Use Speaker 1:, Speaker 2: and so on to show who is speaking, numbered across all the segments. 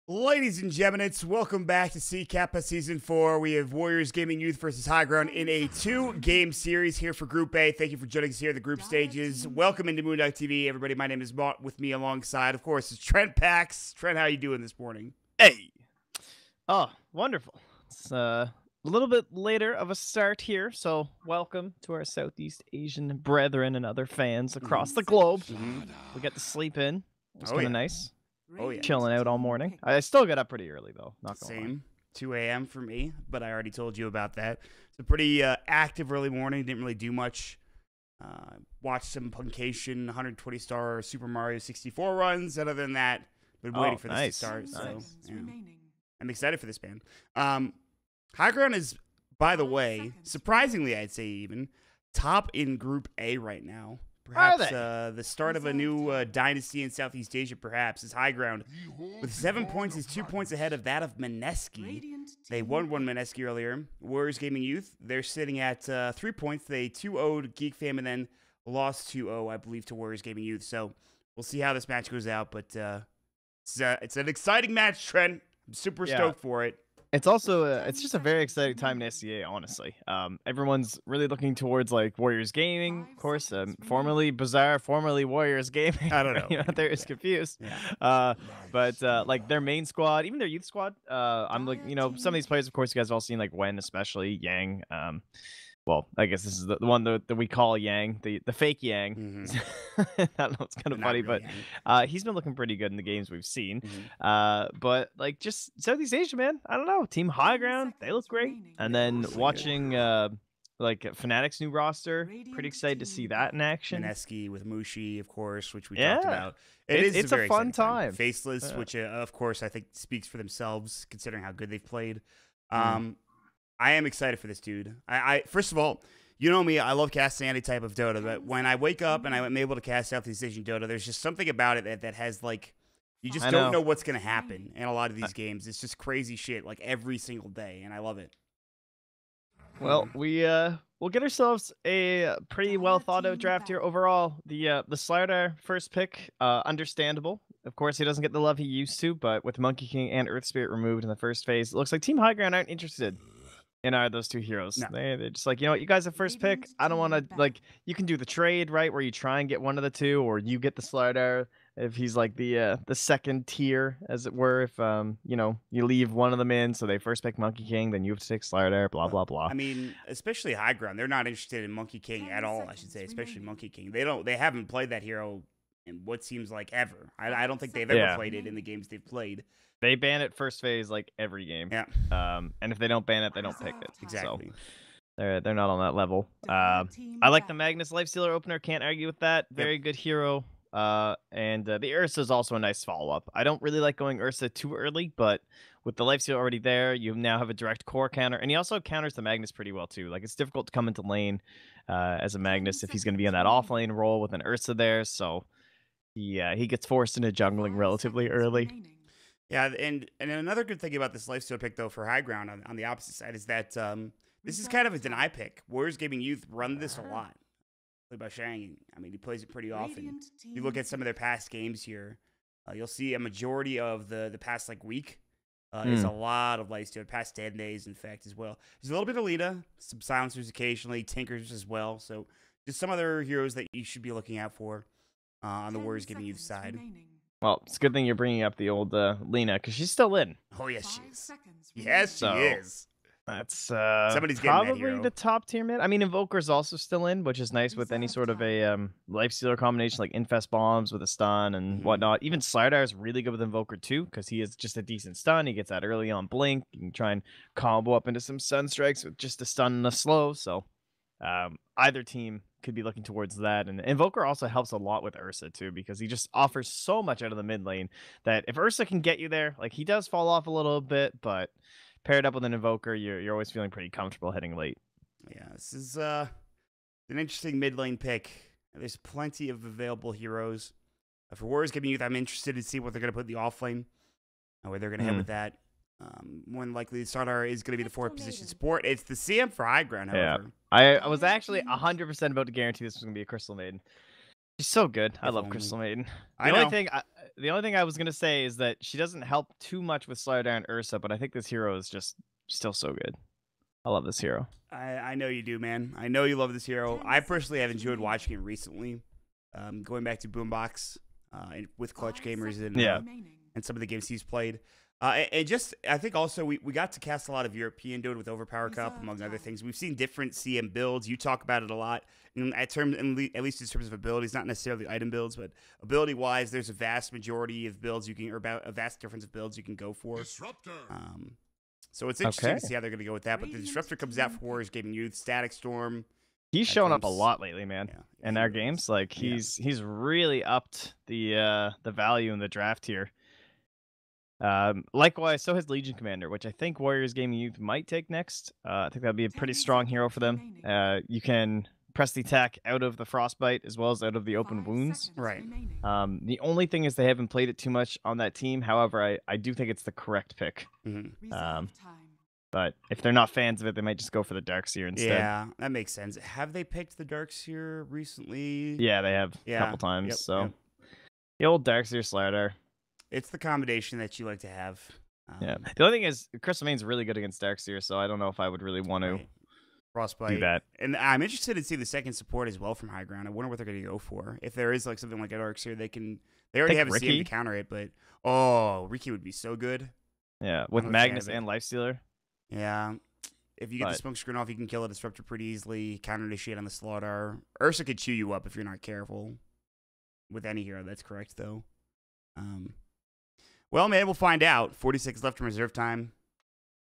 Speaker 1: Ladies and gentlemen, welcome back to see Kappa Season 4. We have Warriors Gaming Youth versus High Ground in a 2-game series here for Group A. Thank you for joining us here at the group stages. Welcome into moonducktv, everybody. My name is Mott. With me alongside, of course, is Trent Pax. Trent, how you doing this morning?
Speaker 2: Hey. Oh, wonderful. It's a little bit later of a start here, so welcome to our Southeast Asian brethren and other fans across the globe. We get to sleep in. It's kind of nice.
Speaker 1: Oh, yeah.
Speaker 2: Chilling out all morning. I still got up pretty early, though. Not gonna lie.
Speaker 1: Same. 2 a.m. for me, but I already told you about that. It's a pretty active early morning. Didn't really do much. Watched some Puncation 120-star Super Mario 64 runs. Other than that, been waiting for this to start. So, yeah. I'm excited for this, man. High Ground is, by the way, surprisingly, I'd say even, top in Group A right now. Perhaps the start of a new dynasty in Southeast Asia, perhaps, is High Ground. With 7 points, is 2 points ahead of that of Mineski. They won one Mineski earlier. Warriors Gaming Youth, they're sitting at 3 points. They 2-0'd Geek Fam and then lost 2-0, I believe, to Warriors Gaming Youth. So we'll see how this match goes out, but it's an exciting match, Trent. I'm super stoked for it.
Speaker 2: It's also it's just a very exciting time in SCA, honestly. Everyone's really looking towards like Warriors Gaming, of course, formerly Bizarre, formerly Warriors Gaming.
Speaker 1: I don't know.
Speaker 2: You know, they're just confused. Yeah. But like their main squad, even their youth squad, I'm like, you know, some of these players, of course, you guys have all seen, like Wen, especially Yang. Well, I guess this is the one that we call Yang, the fake Yang. I don't know, it's kind of funny, really, but he's been looking pretty good in the games we've seen. But like just Southeast Asia, man, I don't know. Team High Ground, they look great. And then watching like Fnatic's new roster, pretty excited to see that in action.
Speaker 1: Mineski with Mushi, of course, which we talked about.
Speaker 2: It's a fun time.
Speaker 1: Faceless, which of course I think speaks for themselves considering how good they've played. I am excited for this dude. I first of all, you know me, I love casting any type of Dota, but when I wake up and I'm able to cast Southeast Asian Dota, there's just something about it that has like, you just don't know what's going to happen in a lot of these games. It's just crazy shit like every single day, and I love it.
Speaker 2: Well, we'll get ourselves a pretty well thought out draft here overall. The Slardar first pick, understandable. Of course, he doesn't get the love he used to, but with Monkey King and Earth Spirit removed in the first phase, it looks like Team High Ground aren't interested in either of those two heroes. No. They're just like, you know what, you guys have first pick. I don't want to, like, you can do the trade, right, where you try and get one of the two, or you get the Slardar if he's like the second tier, as it were. If you know, you leave one of them in, so they first pick Monkey King, then you have to take Slardar, blah blah blah.
Speaker 1: I mean, especially High Ground, they're not interested in Monkey King at all. I should say, especially Monkey King. They haven't played that hero in what seems like ever. I don't think they've ever played it in the games they've played.
Speaker 2: They ban it first phase like every game.
Speaker 1: Yeah.
Speaker 2: And if they don't ban it, they don't pick it.
Speaker 1: Exactly.
Speaker 2: So they're not on that level. I like the Magnus Lifestealer opener. Can't argue with that. Very good hero. And the Ursa is also a nice follow-up. I don't really like going Ursa too early, but with the Lifestealer already there, you now have a direct core counter, and he also counters the Magnus pretty well too. Like, it's difficult to come into lane as a Magnus if he's going to be on that off-lane role with an Ursa there. So he gets forced into jungling relatively early.
Speaker 1: Yeah, and another good thing about this Lifesteal pick, though, for High Ground on the opposite side is that this is kind of a deny pick. Warriors Gaming Youth run this a lot. Played by Shang. I mean, he plays it pretty often. If you look at some of their past games here, you'll see a majority of the past, like, week is a lot of Lifesteal. Past 10 days, in fact, as well. There's a little bit of Lita, some Silencers occasionally, Tinkers as well. So just some other heroes that you should be looking out for on the Warriors Gaming Youth side.
Speaker 2: Well, it's a good thing you're bringing up the old Lina, because she's still in.
Speaker 1: Oh, yes, she is. Yes, she is.
Speaker 2: That's
Speaker 1: somebody's
Speaker 2: probably the top tier mid. I mean, Invoker's also still in, which is nice with any sort of a Lifestealer combination, like Infest Bombs with a stun and whatnot. Even Slardar is really good with Invoker, too, because he is just a decent stun. He gets that early on Blink. You can try and combo up into some Sunstrikes with just a stun and a slow. So either team could be looking towards that. And Invoker also helps a lot with Ursa too, because he just offers so much out of the mid lane that if Ursa can get you there, like, he does fall off a little bit, but paired up with an Invoker, you're always feeling pretty comfortable heading late.
Speaker 1: Yeah, this is an interesting mid lane pick. There's plenty of available heroes. For Warriors Gaming Youth, I'm interested to see what they're going to put in the off lane, where they're going to head with that. More than likely, Slardar is going to be the 4th position support. It's the CM for High Ground, however.
Speaker 2: Yeah, I was actually 100% about to guarantee this was going to be a Crystal Maiden. She's so good. I love Crystal Maiden. The only thing, the only thing I was gonna say is that she doesn't help too much with Slardar and Ursa, but I think this hero is just still so good. I love this hero.
Speaker 1: I know you do, man. I know you love this hero. I personally have enjoyed watching it recently. Going back to Boombox with Clutch Gamers and some of the games he's played. And just, I think also we got to cast a lot of European Dota with Overpower Cup, among other things. We've seen different CM builds. You talk about it a lot. And at least in terms of abilities, not necessarily item builds, but ability-wise, there's a vast majority of builds you can, or about a vast difference of builds you can go for. So it's interesting to see how they're going to go with that. But the Disruptor comes out for Warriors Gaming Youth, Static Storm.
Speaker 2: He's shown up a lot lately, man. Yeah, in our games, like he's really upped the value in the draft here. Likewise, so has Legion Commander, which I think Warriors Gaming Youth might take next. I think that'd be a pretty strong hero for them. You can press the attack out of the Frostbite as well as out of the open wounds.
Speaker 1: Right.
Speaker 2: The only thing is they haven't played it too much on that team. However, I do think it's the correct pick. But if they're not fans of it, they might just go for the Darkseer instead.
Speaker 1: Yeah, that makes sense. Have they picked the Darkseer recently?
Speaker 2: Yeah, they have a couple times. The old Darkseer Slardar.
Speaker 1: It's the combination that you like to have.
Speaker 2: The only thing is, Crystal Main's really good against Darkseer, so I don't know if I would really want to do that.
Speaker 1: And I'm interested to see the second support as well from High Ground. I wonder what they're going to go for. If there is like something like a Darkseer, they already have a CM to counter it, but Riki would be so good.
Speaker 2: Yeah, with Magnus and Lifestealer.
Speaker 1: Yeah. If you get the smoke screen off, you can kill a Disruptor pretty easily. Counter initiate on the Slaughter. Ursa could chew you up if you're not careful. With any hero, that's correct, though. Well, man, we'll find out. 46 left in reserve time.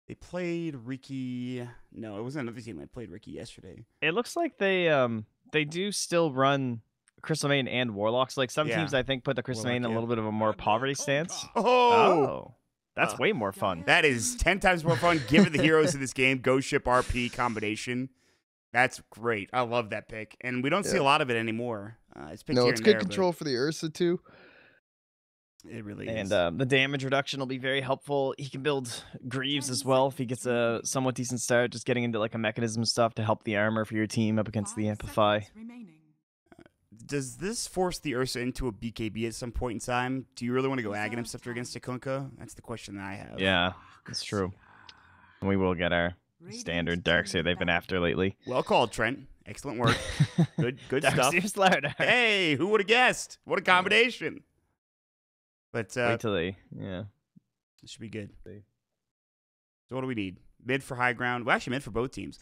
Speaker 1: They played Riki. No, it wasn't another team that played Riki yesterday.
Speaker 2: It looks like they do still run Crystal Main and Warlocks. Like some teams, I think, put the Crystal Main in a little bit of a more poverty stance.
Speaker 1: Oh!
Speaker 2: That's way more fun.
Speaker 1: That is 10 times more fun given the heroes in this game. Ghost Ship RP combination. That's great. I love that pick. And we don't see a lot of it anymore. It's picked here
Speaker 3: it's good control for the Ursa, too.
Speaker 1: It really is.
Speaker 2: And the damage reduction will be very helpful. He can build Greaves as well if he gets a somewhat decent start, just getting into like a mechanism stuff to help the armor for your team up against the Amplify.
Speaker 1: Does this force the Ursa into a BKB at some point in time? Do you really want to go Aghanim Scepter against a Kunkka? That's the question that I have.
Speaker 2: Yeah, that's true. And we will get our standard Darkseer they've been after lately.
Speaker 1: Well called, Trent. Excellent work. Good stuff.
Speaker 2: Slardar.
Speaker 1: Hey, who would have guessed? What a combination. But
Speaker 2: wait till they, it
Speaker 1: should be good. So what do we need? Mid for High Ground. Well, actually, mid for both teams.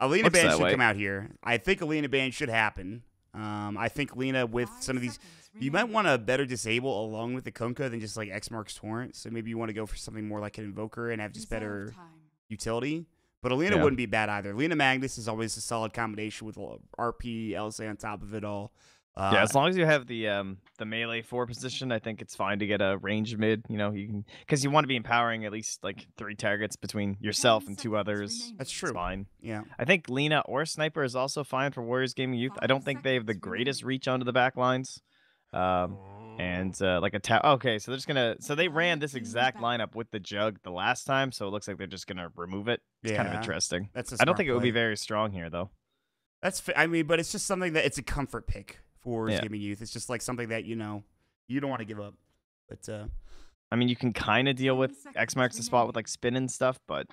Speaker 1: Alina Ban should come out here. I think Alina Ban should happen. I think Lena with some of these, you might want to better disable along with the Kunkka than just like X marks Torrent. So maybe you want to go for something more like an Invoker and have just better utility. But Alina wouldn't be bad either. Alina Magnus is always a solid combination with RP, LSA on top of it all.
Speaker 2: As long as you have the melee 4 position, I think it's fine to get a ranged mid. You know, you can, because you want to be empowering at least like 3 targets between yourself and 2 others.
Speaker 1: That's true.
Speaker 2: It's fine.
Speaker 1: Yeah.
Speaker 2: I think Lena or Sniper is also fine for Warriors Gaming Youth. I don't think they have the greatest reach onto the back lines. Like a tower. Okay, so they're just gonna. So they ran this exact lineup with the Jug the last time, so it looks like they're just gonna remove it. It's kind of interesting. I don't think it would be very strong here though.
Speaker 1: I mean, but it's just something that it's a comfort pick for Gaming Youth. It's just like something that you don't want to give up. But
Speaker 2: I mean, you can kind of deal with X marks the spot with like spin and stuff, but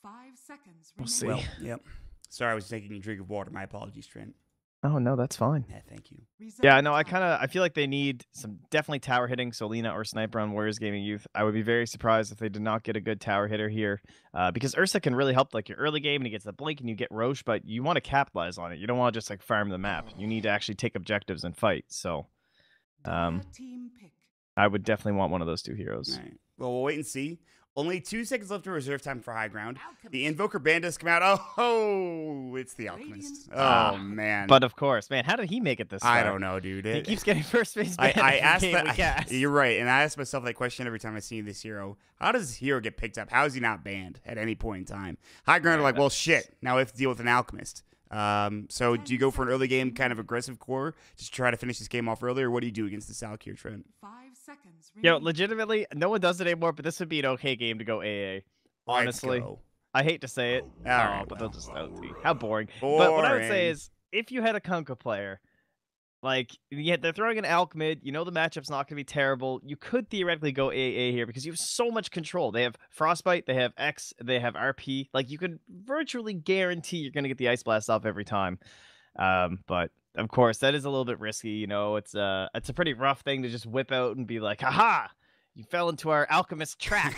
Speaker 4: 5 seconds.
Speaker 2: We'll see.
Speaker 1: Well, yep. Sorry, I was taking a drink of water. My apologies, Trent.
Speaker 2: Oh no, that's fine.
Speaker 1: Yeah, thank you.
Speaker 2: Yeah, no, I feel like they need some definitely tower hitting. So Lena or Sniper on Warriors Gaming Youth. I would be very surprised if they did not get a good tower hitter here, because Ursa can really help like your early game and he gets the blink and you get Roche, but you want to capitalize on it. You don't want to just like farm the map. You need to actually take objectives and fight. So, I would definitely want one of those 2 heroes.
Speaker 1: All right. Well, we'll wait and see. Only 2 seconds left in reserve time for High Ground. The Invoker Band does come out. Oh, it's the Alchemist. Oh, man.
Speaker 2: But of course, man, how did he make it this far?
Speaker 1: I don't know, dude.
Speaker 2: He keeps getting first base.
Speaker 1: I asked that. You're right. And I ask myself that question every time I see this hero. How does this hero get picked up? How is he not banned at any point in time? High Ground are like, well, shit. Now we have to deal with an Alchemist. So do you go for an early game kind of aggressive core just to try to finish this game off early, or what do you do against the Salk here, Trent?
Speaker 4: 5 seconds.
Speaker 2: Yo, legitimately, no one does it anymore, but this would be an okay game to go AA. Honestly, I hate to say it,
Speaker 1: right,
Speaker 2: but they'll just OT. How boring. But what I would say is, if you had a Kunkka player, Like, yeah, they're throwing an Alk mid. You know the matchup's not going to be terrible. You could theoretically go AA here because you have so much control. They have Frostbite, they have X, they have RP. Like, you could virtually guarantee you're going to get the Ice Blast off every time. But of course, that is a little bit risky. You know, it's a pretty rough thing to just whip out and be like, haha, you fell into our Alchemist trap.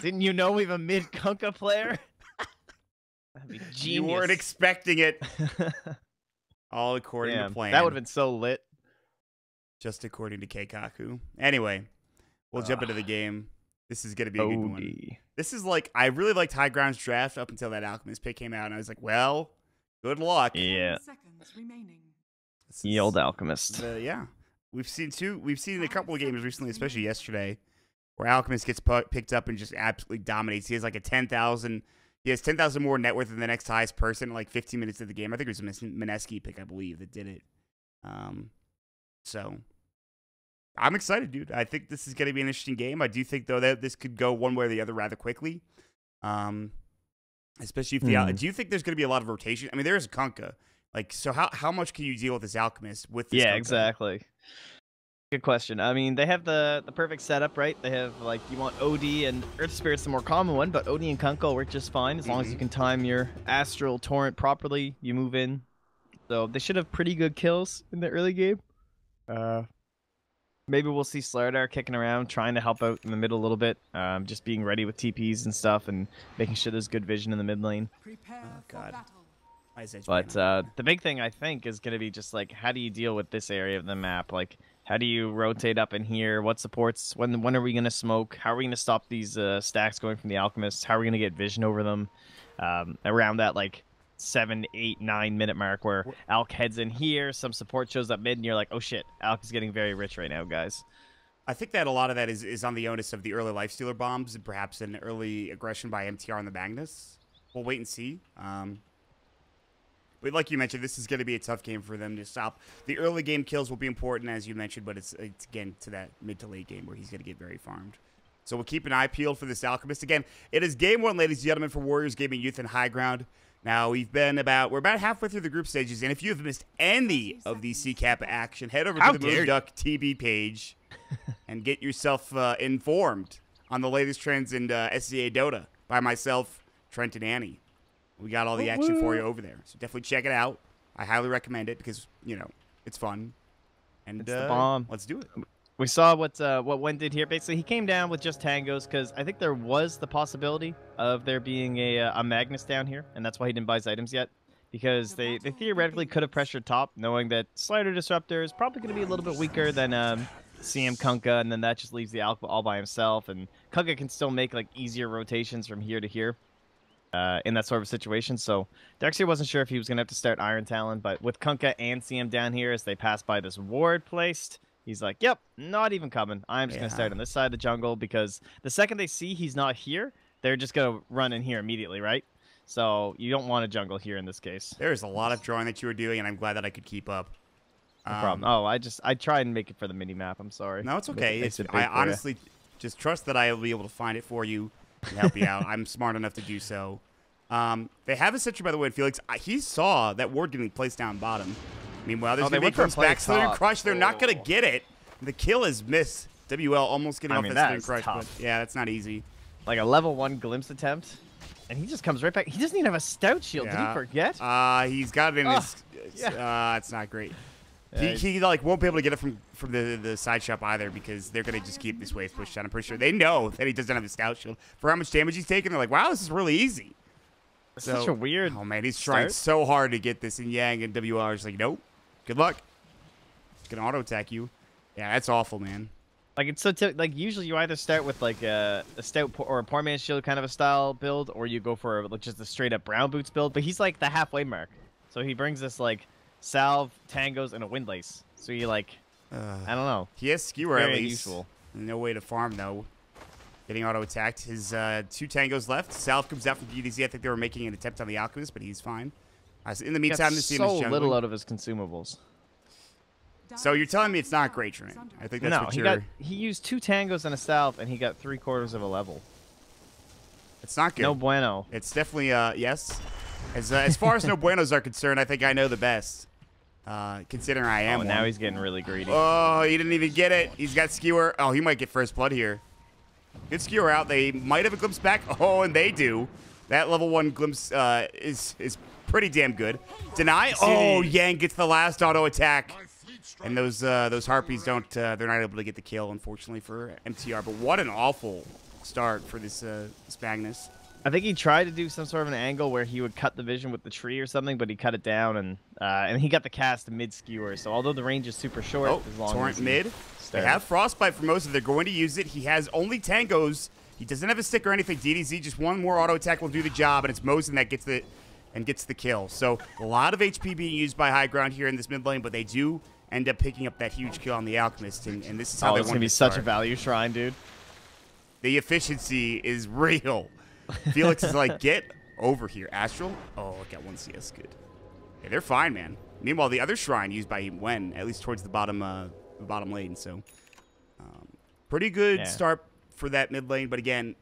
Speaker 2: Didn't you know we have a mid Kunkka player? That'd be genius.
Speaker 1: You weren't expecting it. All according to plan.
Speaker 2: That would have been so lit.
Speaker 1: Just according to Keikaku. Anyway, we'll jump into the game. This is going to be a good one. This is like, I really liked High Ground's draft up until that Alchemist pick came out, and I was like, well, good luck.
Speaker 2: Yeah.
Speaker 4: Seconds remaining.
Speaker 2: The old Alchemist.
Speaker 1: Yeah. We've seen a couple of games recently, especially yesterday, where Alchemist gets picked up and just absolutely dominates. He has like a 10,000... He has 10,000 more net worth than the next highest person in like 15 minutes of the game. I think it was a Mineski pick, I believe, that did it. So, I'm excited, dude. I think this is going to be an interesting game. I do think, though, that this could go one way or the other rather quickly. Especially if the... Do you think there's going to be a lot of rotation? I mean, there is Kunkka. Like, so how much can you deal with this Alchemist with this Kunkka?
Speaker 2: Exactly. Good question. I mean, they have the perfect setup, right? They have, like, you want OD and Earth Spirit's the more common one, but OD and Kunkka work just fine as long as you can time your Astral Torrent properly. You move in. So they should have pretty good kills in the early game. Maybe we'll see Slardar kicking around, trying to help out in the middle a little bit. Just being ready with TPs and stuff and making sure there's good vision in the mid lane.
Speaker 4: Prepare
Speaker 1: God.
Speaker 4: for battle.
Speaker 2: But the big thing, I think, is going to be just, like, how do you deal with this area of the map? Like, how do you rotate up in here? What supports? When are we going to smoke? How are we going to stop these stacks going from the Alchemists? How are we going to get vision over them? Around that, like, 7, 8, 9 minute mark where Alk heads in here, some support shows up mid, and you're like, oh shit, Alk is getting very rich right now, guys.
Speaker 1: I think that a lot of that is on the onus of the early Lifestealer bombs and perhaps an early aggression by MTR on the Magnus. We'll wait and see. But like you mentioned, this is going to be a tough game for them to stop. The early game kills will be important, as you mentioned, but it's again, to that mid to late game where he's going to get very farmed. So we'll keep an eye peeled for this Alchemist. Again, it is game one, ladies and gentlemen, for Warriors Gaming Youth and High Ground. Now, we're about halfway through the group stages, and if you have missed any of the Kappa action, head over to the moonducktv page and get yourself informed on the latest trends in SCA Dota by myself, Trent, and Annie. We got all the action for you over there, so definitely check it out. I highly recommend it because, you know, it's fun. And
Speaker 2: it's the bomb.
Speaker 1: Let's do it.
Speaker 2: We saw what Wen did here. Basically, he came down with just tangos because I think there was the possibility of there being a Magnus down here, and that's why he didn't buy his items yet. Because they theoretically could have pressured top, knowing that Slider Disruptor is probably going to be a little bit weaker than CM Kunkka, and then that just leaves the Alpha all by himself. And Kunkka can still make like easier rotations from here to here. In that sort of situation, so Dexter wasn't sure if he was going to have to start Iron Talon, but with Kunkka and CM down here as they pass by this ward placed, he's like, yep, not even coming. I'm just going to start on this side of the jungle, because the second they see he's not here, they're just going to run in here immediately, right? So you don't want a jungle here in this case.
Speaker 1: There's a lot of drawing that you were doing, and I'm glad that I could keep up.
Speaker 2: No problem. Oh, I try and make it for the mini-map. I'm sorry.
Speaker 1: No, it's okay. I honestly just trust that I'll be able to find it for you and help you out. I'm smart enough to do so. They have a sentry, by the way, in Felix. He saw that ward getting placed down bottom. Meanwhile, there's going to be comes back. Slither Crush. They're not going to get it. The kill is missed. WL almost getting off that Slither Crush. But yeah, that's not easy.
Speaker 2: Like a level 1 glimpse attempt. And he just comes right back. He doesn't even have a stout shield.
Speaker 1: Yeah.
Speaker 2: Did he forget?
Speaker 1: He's got it in his... it's not great. He like won't be able to get it from the side shop either, because they're going to just keep this wave pushed down. I'm pretty sure they know that he doesn't have a stout shield. For how much damage he's taking, they're like, wow, this is really easy.
Speaker 2: So, such a weird...
Speaker 1: Oh, man, he's trying so hard to get this, and Yang and WL are just like, nope, good luck. He's going to auto-attack you. Yeah, that's awful, man.
Speaker 2: Like, it's so... like, usually you either start with, like, a stout or a poor man's shield kind of a style build, or you go for like, just a straight-up brown boots build, but he's, like, the halfway mark. So he brings us, like, salve, tangos, and a windlace. So you, like... I don't know.
Speaker 1: He has skewer at least.
Speaker 2: Unusual.
Speaker 1: No way to farm, though. Getting auto-attacked. His 2 tangos left. Salve comes out from DDZ. I think they were making an attempt on the Alchemist, but he's fine. In the meantime, this team is
Speaker 2: so little out of his consumables.
Speaker 1: So you're telling me it's not great, Trent? I think that's what you're...
Speaker 2: he used 2 tangos and a salve, and he got 3/4 of a level.
Speaker 1: It's not good.
Speaker 2: No bueno.
Speaker 1: It's definitely, yes. As far as no buenos are concerned, I think I know the best. considering I am
Speaker 2: now
Speaker 1: one.
Speaker 2: he's getting really greedy.
Speaker 1: Oh, he didn't even get it. He's got skewer. Oh, he might get first blood here. Good skewer out. They might have a glimpse back. Oh, and they do. That level 1 glimpse is pretty damn good. Deny. Oh, Yang gets the last auto attack. And those harpies don't. They're not able to get the kill, unfortunately, for MTR. But what an awful start for this Magnus.
Speaker 2: I think he tried to do some sort of an angle where he would cut the vision with the tree or something, but he cut it down, and he got the cast mid skewer. So although the range is super short, as long
Speaker 1: Torrent
Speaker 2: as
Speaker 1: mid. They have Frostbite for most of them. They're going to use it. He has only tangos. He doesn't have a stick or anything. DDZ, just one more auto attack will do the job, and it's Mosin that gets the kill. So a lot of HP being used by high ground here in this mid lane, but they do end up picking up that huge kill on the Alchemist, and this is how they want to
Speaker 2: be such a value shrine, dude.
Speaker 1: The efficiency is real. Felix is like, get over here. Astral? Oh, got 1 CS. Good. Hey, they're fine, man. Meanwhile, the other shrine used by Wen, at least towards the bottom lane. So, pretty good start for that mid lane. But again,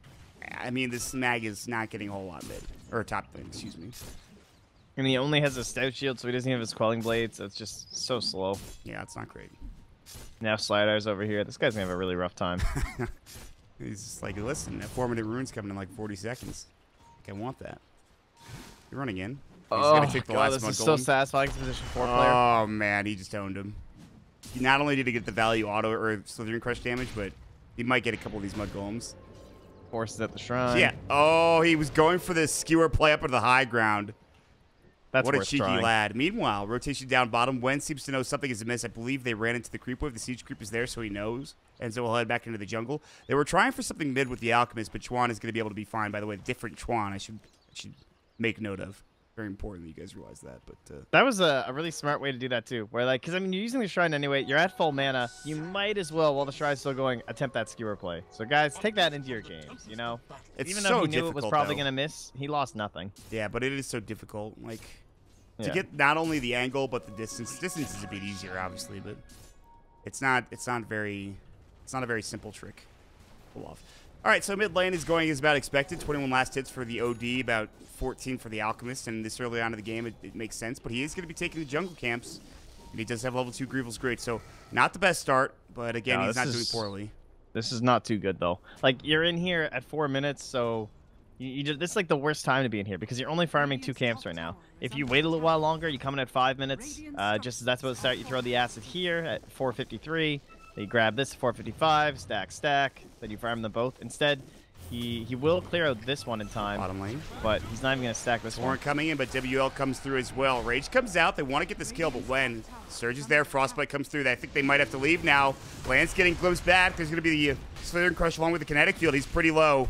Speaker 1: I mean, this Mag is not getting a whole lot mid. Or top lane, excuse me.
Speaker 2: And he only has a stout shield, so he doesn't have his quelling blade, so it's just so slow.
Speaker 1: Yeah, it's not great.
Speaker 2: Now Slider's over here. This guy's going to have a really rough time.
Speaker 1: He's just like, listen, that 4-minute rune's coming in like 40 seconds. I want that. You're running in. He's gonna take the last
Speaker 2: this
Speaker 1: mud
Speaker 2: is so
Speaker 1: golem.
Speaker 2: satisfying as a position 4 player.
Speaker 1: Oh, man, he just owned him. Not only did he get the value auto or Slithering Crush damage, but he might get a couple of these mud golems.
Speaker 2: Forces at the shrine.
Speaker 1: Yeah. Oh, he was going for the skewer play up at the high ground.
Speaker 2: That's
Speaker 1: what a
Speaker 2: worth
Speaker 1: cheeky
Speaker 2: trying.
Speaker 1: lad. Meanwhile, rotation down bottom. Wen seems to know something is amiss. I believe they ran into the creep wave. The siege creep is there, so he knows. And so we'll head back into the jungle. They were trying for something mid with the Alchemist, but Chuan is going to be able to be fine. By the way, different Chuan I should make note of. Very important that you guys realize that. But
Speaker 2: that was a really smart way to do that, too. Where, like, because, I mean, you're using the shrine anyway. You're at full mana. You might as well, while the shrine's still going, attempt that skewer play. So, guys, take that into your games, you know?
Speaker 1: It's
Speaker 2: Even
Speaker 1: so
Speaker 2: though he knew it was
Speaker 1: difficult,
Speaker 2: probably
Speaker 1: though.
Speaker 2: going to miss, he lost nothing.
Speaker 1: yeah, but it is so difficult. Like, to
Speaker 2: Yeah.
Speaker 1: get not only the angle, but the distance. Distance is a bit easier, obviously, but it's not a very simple trick to pull off. All right, so mid lane is going as about expected. 21 last hits for the OD, about 14 for the Alchemist, and this early on in the game, it makes sense. But he is going to be taking the jungle camps, and he does have level 2 Grievel's Great, so not the best start, but again,
Speaker 2: No,
Speaker 1: he's not
Speaker 2: this
Speaker 1: doing
Speaker 2: is-
Speaker 1: poorly.
Speaker 2: This is not too good, though. Like, you're in here at 4 minutes, so you just, this is like the worst time to be in here because you're only farming 2 camps right now. If you wait a little while longer, you come in at 5 minutes. Just as that's about to start, you throw the acid here at 4:53. Then you grab this at 4:55, stack, then you farm them both. Instead, he will clear out this one in time,
Speaker 1: Bottom lane.
Speaker 2: but he's not even going to stack this one.
Speaker 1: Torrent coming in, but WL comes through as well. Rage comes out. They want to get this kill, but when Surge is there, Frostbite comes through. I think they might have to leave now. Lance getting glimpsed back. There's going to be the Slithering Crush along with the Kinetic Field. He's pretty low,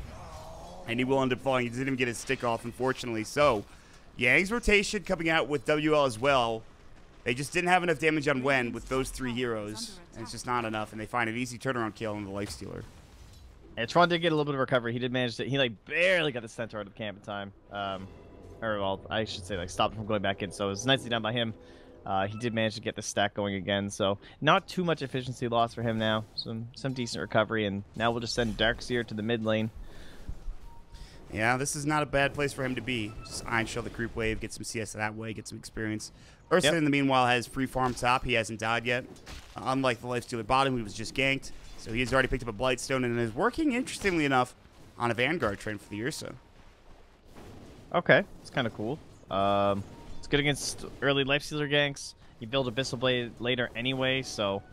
Speaker 1: and he will end up falling. He didn't even get his stick off, unfortunately. So, Yang's rotation coming out with WL as well. They just didn't have enough damage on Wen with those 3 heroes, and it's just not enough, and they find an easy turnaround kill on the Lifestealer.
Speaker 2: And Tron did get a little bit of recovery. He did manage to. He like barely got the Centaur out of the camp in time. Or well, I should say like stopped him from going back in. So it was nicely done by him. He did manage to get the stack going again. So not too much efficiency loss for him now. Some decent recovery, and now we'll just send Darkseer to the mid lane.
Speaker 1: Yeah, this is not a bad place for him to be. Just Iron Shell the creep wave, get some CS that way, get some experience. Ursa, in the meanwhile, has free farm top. He hasn't died yet. Unlike the Lifestealer bottom, he was just ganked. So he has already picked up a Blightstone and is working, interestingly enough, on a Vanguard train for the Ursa.
Speaker 2: Okay, it's kind of cool. It's good against early Lifestealer ganks. You build Abyssal Blade later anyway, so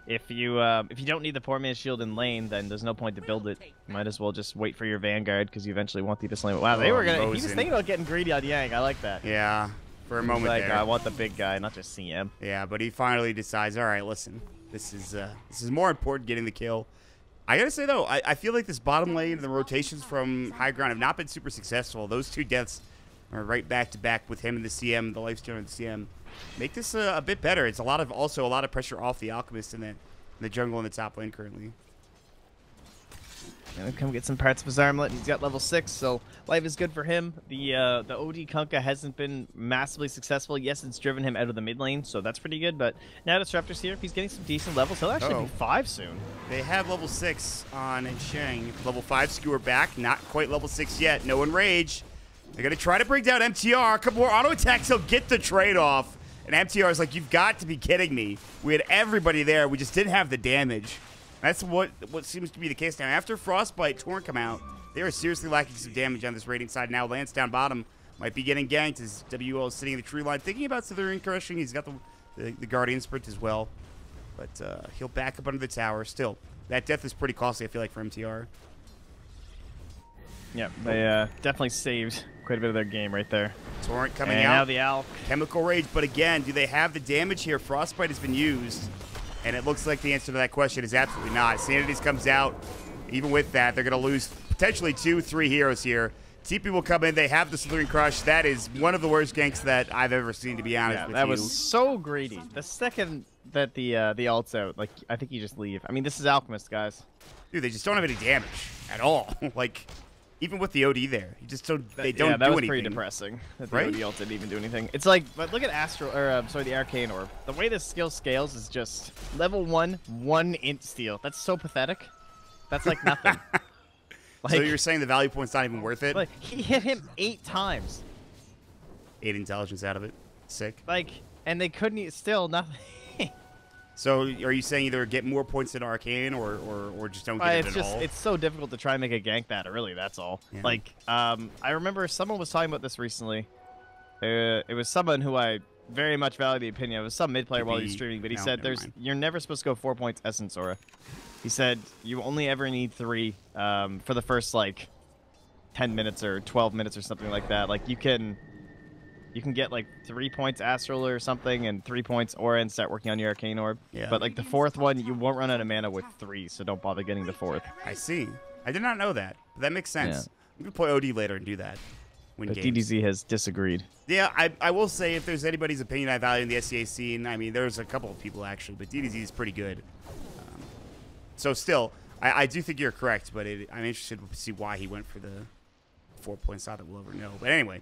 Speaker 2: if you don't need the poor man's shield in lane, then there's no point to build it. You might as well just wait for your Vanguard because you eventually want the Abyssal Lane. Wow, they were gonna. He was thinking about getting greedy on Yang. I like that.
Speaker 1: Yeah, for a moment
Speaker 2: like,
Speaker 1: there.
Speaker 2: I want the big guy, not just CM.
Speaker 1: Yeah, but he finally decides, all right, listen, this is more important, getting the kill. I gotta say though, I feel like this bottom lane and the rotations from high ground have not been super successful. Those 2 deaths are right back to back with him and the CM, the Lifestealer and the CM. Make this a bit better. It's also a lot of pressure off the Alchemist in the jungle in the top lane currently.
Speaker 2: Gonna come get some parts of his armlet. He's got level 6, so life is good for him. The OD Kunkka hasn't been massively successful. Yes, it's driven him out of the mid lane, so that's pretty good. But now Disruptor's here. If he's getting some decent levels, he'll actually be 5 soon.
Speaker 1: They have level 6 on Shang. Level 5 Skewer back. Not quite level 6 yet. No Enrage. They're going to try to bring down MTR. A couple more auto attacks. He'll get the trade-off. And MTR is like, you've got to be kidding me. We had everybody there. We just didn't have the damage. That's what seems to be the case now. After Frostbite, Torrent come out, they are seriously lacking some damage on this rating side. Now Lance down bottom might be getting ganked as WL is sitting in the tree line, thinking about Slithering Crushing. He's got the Guardian Sprint as well. But he'll back up under the tower. Still, that death is pretty costly, I feel like, for MTR.
Speaker 2: Yeah, they definitely saved quite a bit of their game right there.
Speaker 1: Torrent coming
Speaker 2: and
Speaker 1: out.
Speaker 2: Now the Alk.
Speaker 1: Chemical Rage, but again, do they have the damage here? Frostbite has been used, and it looks like the answer to that question is absolutely not. Sanities comes out. Even with that, they're going to lose potentially 2-3 heroes here. TP will come in. They have the Slithering Crush. That is one of the worst ganks that I've ever seen, to be honest with you.
Speaker 2: That was so greedy. The second that the ult's out, like, I think you just leave. I mean, this is Alchemist, guys.
Speaker 1: Dude, they just don't have any damage at all. Like, even with the OD there, you just don't. They don't do anything.
Speaker 2: That was pretty depressing. That the OD ult didn't even do anything. It's like, but look at the Arcane Orb. The way this skill scales is just level 1 int steal. That's so pathetic. That's like nothing.
Speaker 1: So you're saying the value point's not even worth it?
Speaker 2: Like, he hit him 8 times.
Speaker 1: 8 intelligence out of it. Sick.
Speaker 2: Like, and they couldn't still nothing.
Speaker 1: So are you saying either get more points than Arcane or just don't get it at all?
Speaker 2: It's so difficult to try and make a gank that early, that's all.
Speaker 1: Yeah.
Speaker 2: Like, I remember someone was talking about this recently. It was someone who I very much value the opinion of. It was some mid player while he was streaming, but he said you're never supposed to go 4 points Essence Aura. He said you only ever need 3 for the first, like, 10 minutes or 12 minutes or something like that. Like, you can get, like, 3 points Astral or something and 3 points Aura and start working on your Arcane Orb.
Speaker 1: Yeah.
Speaker 2: But, like, the 4th one, you won't run out of mana with 3, so don't bother getting the 4th.
Speaker 1: I see. I did not know that. But that makes sense.
Speaker 2: Yeah.
Speaker 1: We can play OD later and do that. Win
Speaker 2: But
Speaker 1: games.
Speaker 2: DDZ has disagreed.
Speaker 1: Yeah, I will say if there's anybody's opinion I value in the SCA scene, I mean, there's a couple of people actually, but DDZ is pretty good. So still, I do think you're correct, but I'm interested to see why he went for the 4 points. Not that we'll ever know. But anyway,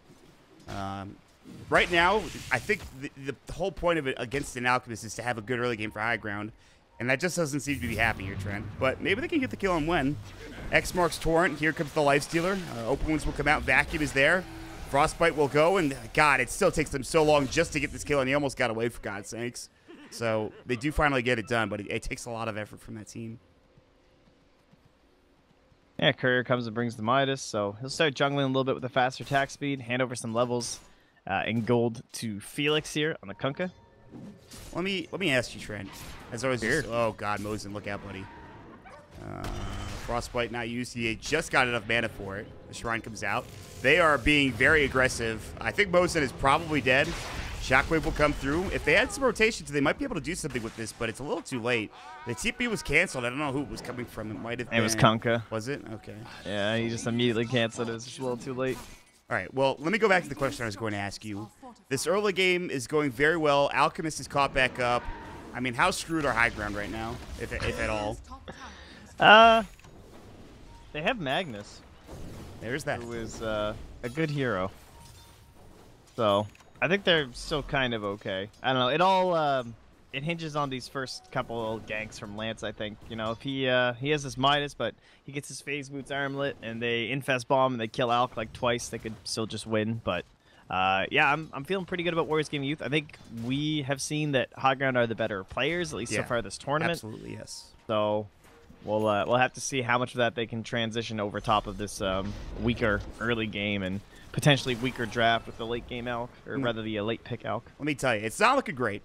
Speaker 1: right now, I think the whole point of it against an Alchemist is to have a good early game for high ground, and that just doesn't seem to be happening here, Trent. But maybe they can get the kill on when. X marks Torrent. Here comes the Lifestealer. Open Wounds will come out. Vacuum is there. Frostbite will go, and God, it still takes them so long just to get this kill, and he almost got away, for God's sakes. So they do finally get it done, but it takes a lot of effort from that team.
Speaker 2: Yeah, Courier comes and brings the Midas, so he'll start jungling a little bit with a faster attack speed, hand over some levels in gold to Felix here on the Kunkka.
Speaker 1: Let me ask you, Trent. As always, oh God, Mosin, look out, buddy. Frostbite not used. He just got enough mana for it. The Shrine comes out. They are being very aggressive. I think Mosin is probably dead. Shockwave will come through. If they had some rotations, they might be able to do something with this, but it's a little too late. The TP was canceled. I don't know who it was coming from. It might have been.
Speaker 2: It was Kunkka.
Speaker 1: Was it? Okay.
Speaker 2: Yeah, he just immediately canceled. It was just a little too late.
Speaker 1: All right, well, let me go back to the question I was going to ask you. This early game is going very well. Alchemist is caught back up. I mean, how screwed are high ground right now, if at all?
Speaker 2: They have Magnus.
Speaker 1: There's that.
Speaker 2: Who is a good hero. So I think they're still kind of okay. I don't know. It all it hinges on these first couple ganks from Lance. I think, you know, if he has this Midas, but he gets his Phase Boots Armlet and they infest bomb and they kill Alk like twice, they could still just win. But yeah, I'm feeling pretty good about WG.Youth. I think we have seen that high ground are the better players, at least so far this tournament.
Speaker 1: Absolutely, yes.
Speaker 2: So we'll have to see how much of that they can transition over top of this weaker early game and potentially weaker draft with the late game Alk, or rather the late pick Alk.
Speaker 1: Let me tell you, it's not looking great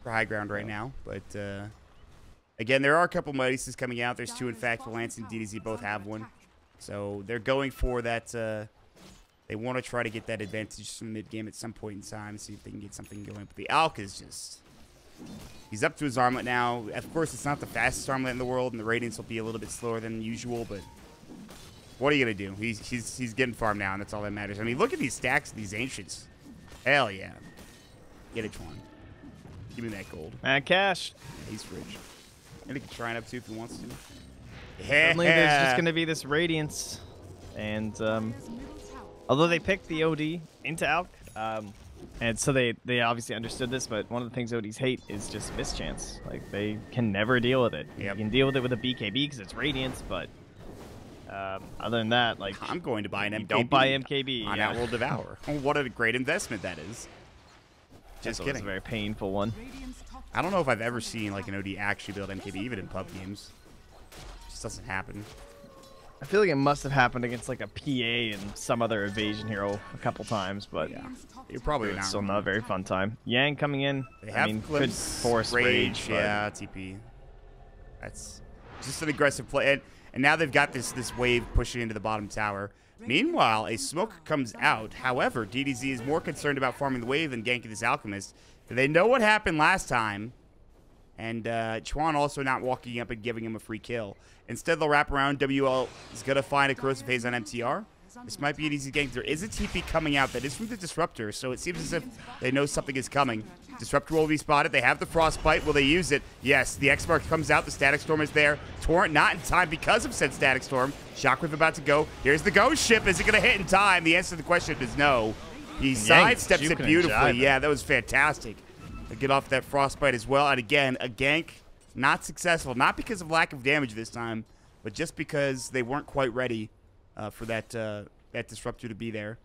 Speaker 1: for high ground right now. But again, there are a couple Midases coming out. There's 2, in fact. Lance and DDZ both have one. So they're going for that. They want to try to get that advantage from mid game at some point in time, see if they can get something going. But the Alk is just... He's up to his armlet now. Of course, it's not the fastest armlet in the world, and the radiance will be a little bit slower than usual, but what are you going to do? He's getting farmed now, and that's all that matters. I mean, look at these stacks of these Ancients. Hell yeah. Get it, Twan. Give me that gold.
Speaker 2: And cash.
Speaker 1: Yeah, he's rich. And he can shrine up, too, if he wants to. Yeah.
Speaker 2: Suddenly there's just going to be this Radiance, and although they picked the OD into Alk, and so they obviously understood this, but one of the things ODs hate is just mischance. Like, they can never deal with it.
Speaker 1: Yep.
Speaker 2: You can deal with it with a BKB because it's Radiance, but other than that, like...
Speaker 1: I'm going to buy an MKB.
Speaker 2: Don't buy MKB.
Speaker 1: On Outworld Devour. What a great investment that is. Just
Speaker 2: That was
Speaker 1: kidding.
Speaker 2: a very painful one.
Speaker 1: I don't know if I've ever seen like an OD actually build MKB even in pub games. It just doesn't happen.
Speaker 2: I feel like it must have happened against like a PA and some other evasion hero a couple times, but
Speaker 1: Yeah, you're probably
Speaker 2: it's
Speaker 1: not
Speaker 2: still
Speaker 1: wrong.
Speaker 2: not a very fun time. Yang coming in.
Speaker 1: They have
Speaker 2: I mean, could
Speaker 1: glimpse,
Speaker 2: force rage. but-
Speaker 1: yeah, TP. That's just an aggressive play, and now they've got this wave pushing into the bottom tower. Meanwhile, a smoke comes out. However, DDZ is more concerned about farming the wave than ganking this alchemist. They know what happened last time, and Chuan also not walking up and giving him a free kill. Instead, they'll wrap around. WL is going to find a corrosive haze on MTR. This might be an easy gank. There is a TP coming out that is from the Disruptor, so it seems as if they know something is coming. Disruptor will be spotted. They have the Frostbite. Will they use it? Yes, the X-Mark comes out. The Static Storm is there. Torrent not in time because of said Static Storm. Shockwave about to go. Here's the Ghost Ship. Is it going to hit in time? The answer to the question is no. He sidesteps it
Speaker 2: juking and
Speaker 1: beautifully.
Speaker 2: jiving.
Speaker 1: Yeah, that was fantastic. To get off that Frostbite as well. And again, a gank not successful. Not because of lack of damage this time, but just because they weren't quite ready for that Disruptor to be there.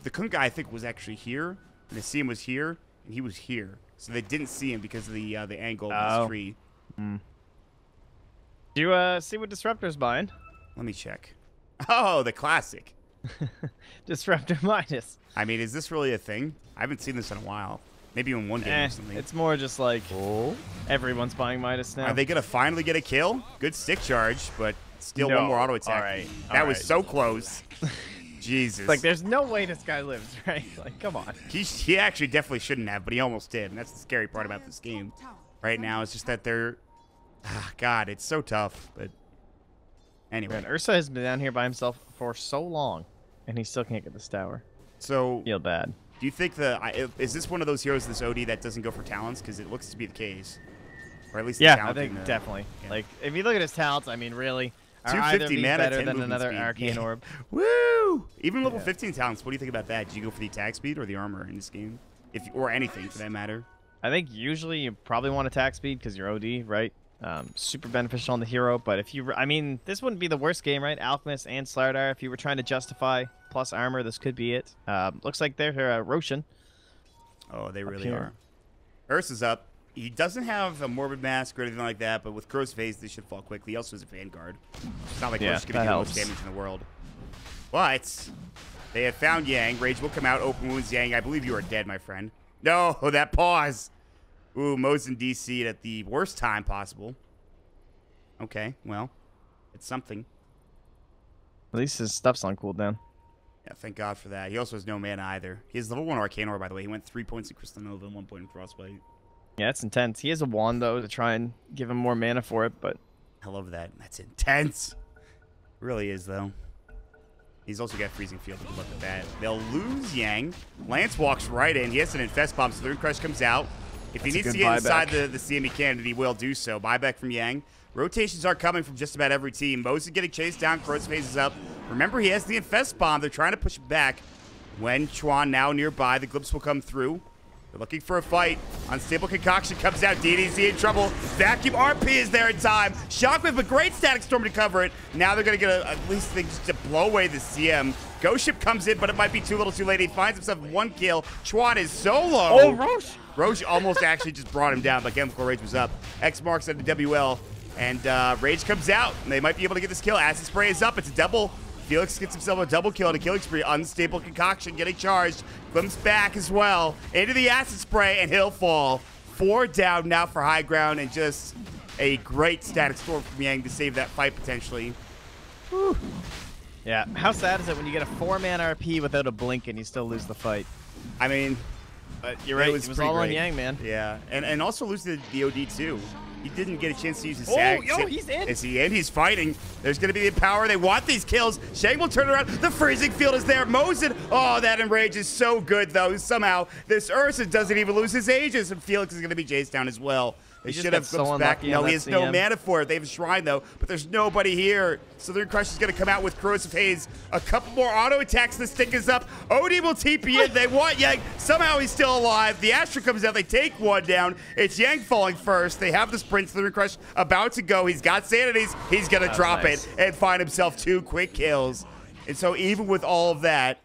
Speaker 1: The Kun guy, I think, was actually here, and the CM was here, and he was here. So they didn't see him because of the angle of this tree.
Speaker 2: Do you see what Disruptor's buying?
Speaker 1: Let me check. Oh, the classic.
Speaker 2: Disruptor minus.
Speaker 1: I mean, is this really a thing? I haven't seen this in a while. Maybe in one game or something.
Speaker 2: It's more just like everyone's buying Midas now.
Speaker 1: Are they going to finally get a kill? Good stick charge, but still one
Speaker 2: No.
Speaker 1: more auto attack.
Speaker 2: All right.
Speaker 1: That
Speaker 2: All
Speaker 1: was
Speaker 2: right.
Speaker 1: so close. Jesus.
Speaker 2: Like, there's no way this guy lives, right? Like, come on.
Speaker 1: He actually definitely shouldn't have, but he almost did. And that's the scary part about this game right now. It's just that they're... God, it's so tough. But anyway.
Speaker 2: Man, Ursa has been down here by himself for so long, and he still can't get this tower.
Speaker 1: So,
Speaker 2: Feel bad.
Speaker 1: do you think is this one of those heroes, this OD, that doesn't go for talents? Because it looks to be the case. Or at least the
Speaker 2: Yeah, I
Speaker 1: talent
Speaker 2: think
Speaker 1: in the-
Speaker 2: definitely.
Speaker 1: yeah.
Speaker 2: Like, if you look at his talents, I mean, really, are
Speaker 1: 250
Speaker 2: either of these
Speaker 1: mana,
Speaker 2: better
Speaker 1: 10
Speaker 2: than
Speaker 1: movement
Speaker 2: another
Speaker 1: speed.
Speaker 2: Arcane
Speaker 1: Yeah.
Speaker 2: Orb?
Speaker 1: Woo! Even level
Speaker 2: Yeah.
Speaker 1: 15 talents, what do you think about that? Do you go for the attack speed or the armor in this game? Or anything, for that matter?
Speaker 2: I think usually you probably want attack speed because you're OD, right? Super beneficial on the hero, but if you, I mean, this wouldn't be the worst game, right? Alchemist and Slardar, if you were trying to justify plus armor, this could be it. Looks like they're Roshan.
Speaker 1: Oh, they really
Speaker 2: here.
Speaker 1: are. Ursa's up. He doesn't have a Morbid Mask or anything like that, but with Corrosive Haze, this should fall quickly. He also has a Vanguard. It's not like
Speaker 2: Yeah,
Speaker 1: we're just going to
Speaker 2: that
Speaker 1: do the most
Speaker 2: helps.
Speaker 1: damage in the world. But they have found Yang. Rage will come out. Open wounds, Yang. I believe you are dead, my friend. No, that pause. Ooh, Mosin DC'd at the worst time possible. Okay, well, it's something.
Speaker 2: At least his stuff's on cooldown.
Speaker 1: Yeah, thank God for that. He also has no mana either. He has level 1 Arcane Orb, by the way. He went 3 points in Crystal Nova and 1 point in Frostbite.
Speaker 2: Yeah, it's intense. He has a wand, though, to try and give him more mana for it, but...
Speaker 1: I love that. That's intense. Really is, though. He's also got Freezing Field. Good luck with that. They'll lose Yang. Lance walks right in. He has an Infest Bomb, so Third Crush comes out. If he
Speaker 2: That's a
Speaker 1: needs to
Speaker 2: good
Speaker 1: get inside
Speaker 2: buyback.
Speaker 1: the CME candidate, he will do so. Buyback from Yang. Rotations are coming from just about every team. Moses getting chased down. Corrosive Haze is up. Remember, he has the Infest Bomb. They're trying to push it back. When Chuan now nearby, the Glimpse will come through. They're looking for a fight. Unstable Concoction comes out. DDZ in trouble. Vacuum RP is there in time. Shockwave, a great Static Storm to cover it. Now they're going to get at least things to blow away the CM. Ghost Ship comes in, but it might be too little too late. He finds himself one kill. Chuan is so low.
Speaker 2: Oh, Roche!
Speaker 1: Roche almost actually just brought him down, but Chemical Rage was up. X marks at the WL, and Rage comes out. And they might be able to get this kill. Acid Spray is up. It's a double. Felix gets himself a double kill and a killing spree. Unstable Concoction getting charged. Glimpse back as well. Into the Acid Spray, and he'll fall. 4 down now for high ground, and just a great Static Storm from Yang to save that fight potentially. Whew.
Speaker 2: Yeah, how sad is it when you get a 4-man RP without a blink and you still lose the fight?
Speaker 1: I mean,
Speaker 2: But you're right, it was
Speaker 1: pretty
Speaker 2: all on
Speaker 1: great.
Speaker 2: Yang, man.
Speaker 1: Yeah, and also lose the OD too. He didn't get a chance to use his
Speaker 2: Oh,
Speaker 1: sag.
Speaker 2: yo, he's in.
Speaker 1: Is he in? He's fighting. There's going to be the power. They want these kills. Shang will turn around. The freezing field is there. Mosin. Oh, that enrage is so good, though. Somehow, this Ursa doesn't even lose his Aegis, and Felix is going to be chased down as well. They
Speaker 2: He just
Speaker 1: should
Speaker 2: got
Speaker 1: have
Speaker 2: so
Speaker 1: glimpsed back.
Speaker 2: unlucky
Speaker 1: No,
Speaker 2: on
Speaker 1: he
Speaker 2: that
Speaker 1: has no
Speaker 2: CM.
Speaker 1: mana for it. They have a shrine, though, but there's nobody here. Southern Crush is going to come out with Corrosive Haze. A couple more auto attacks. The stick is up. OD will TP in. They want Yang. Somehow he's still alive. The Astra comes out. They take one down. It's Yang falling first. They have the sprint. Southern Crush about to go. He's got Sanities. He's going to drop
Speaker 2: nice.
Speaker 1: it and find himself 2 quick kills. And so even with all of that,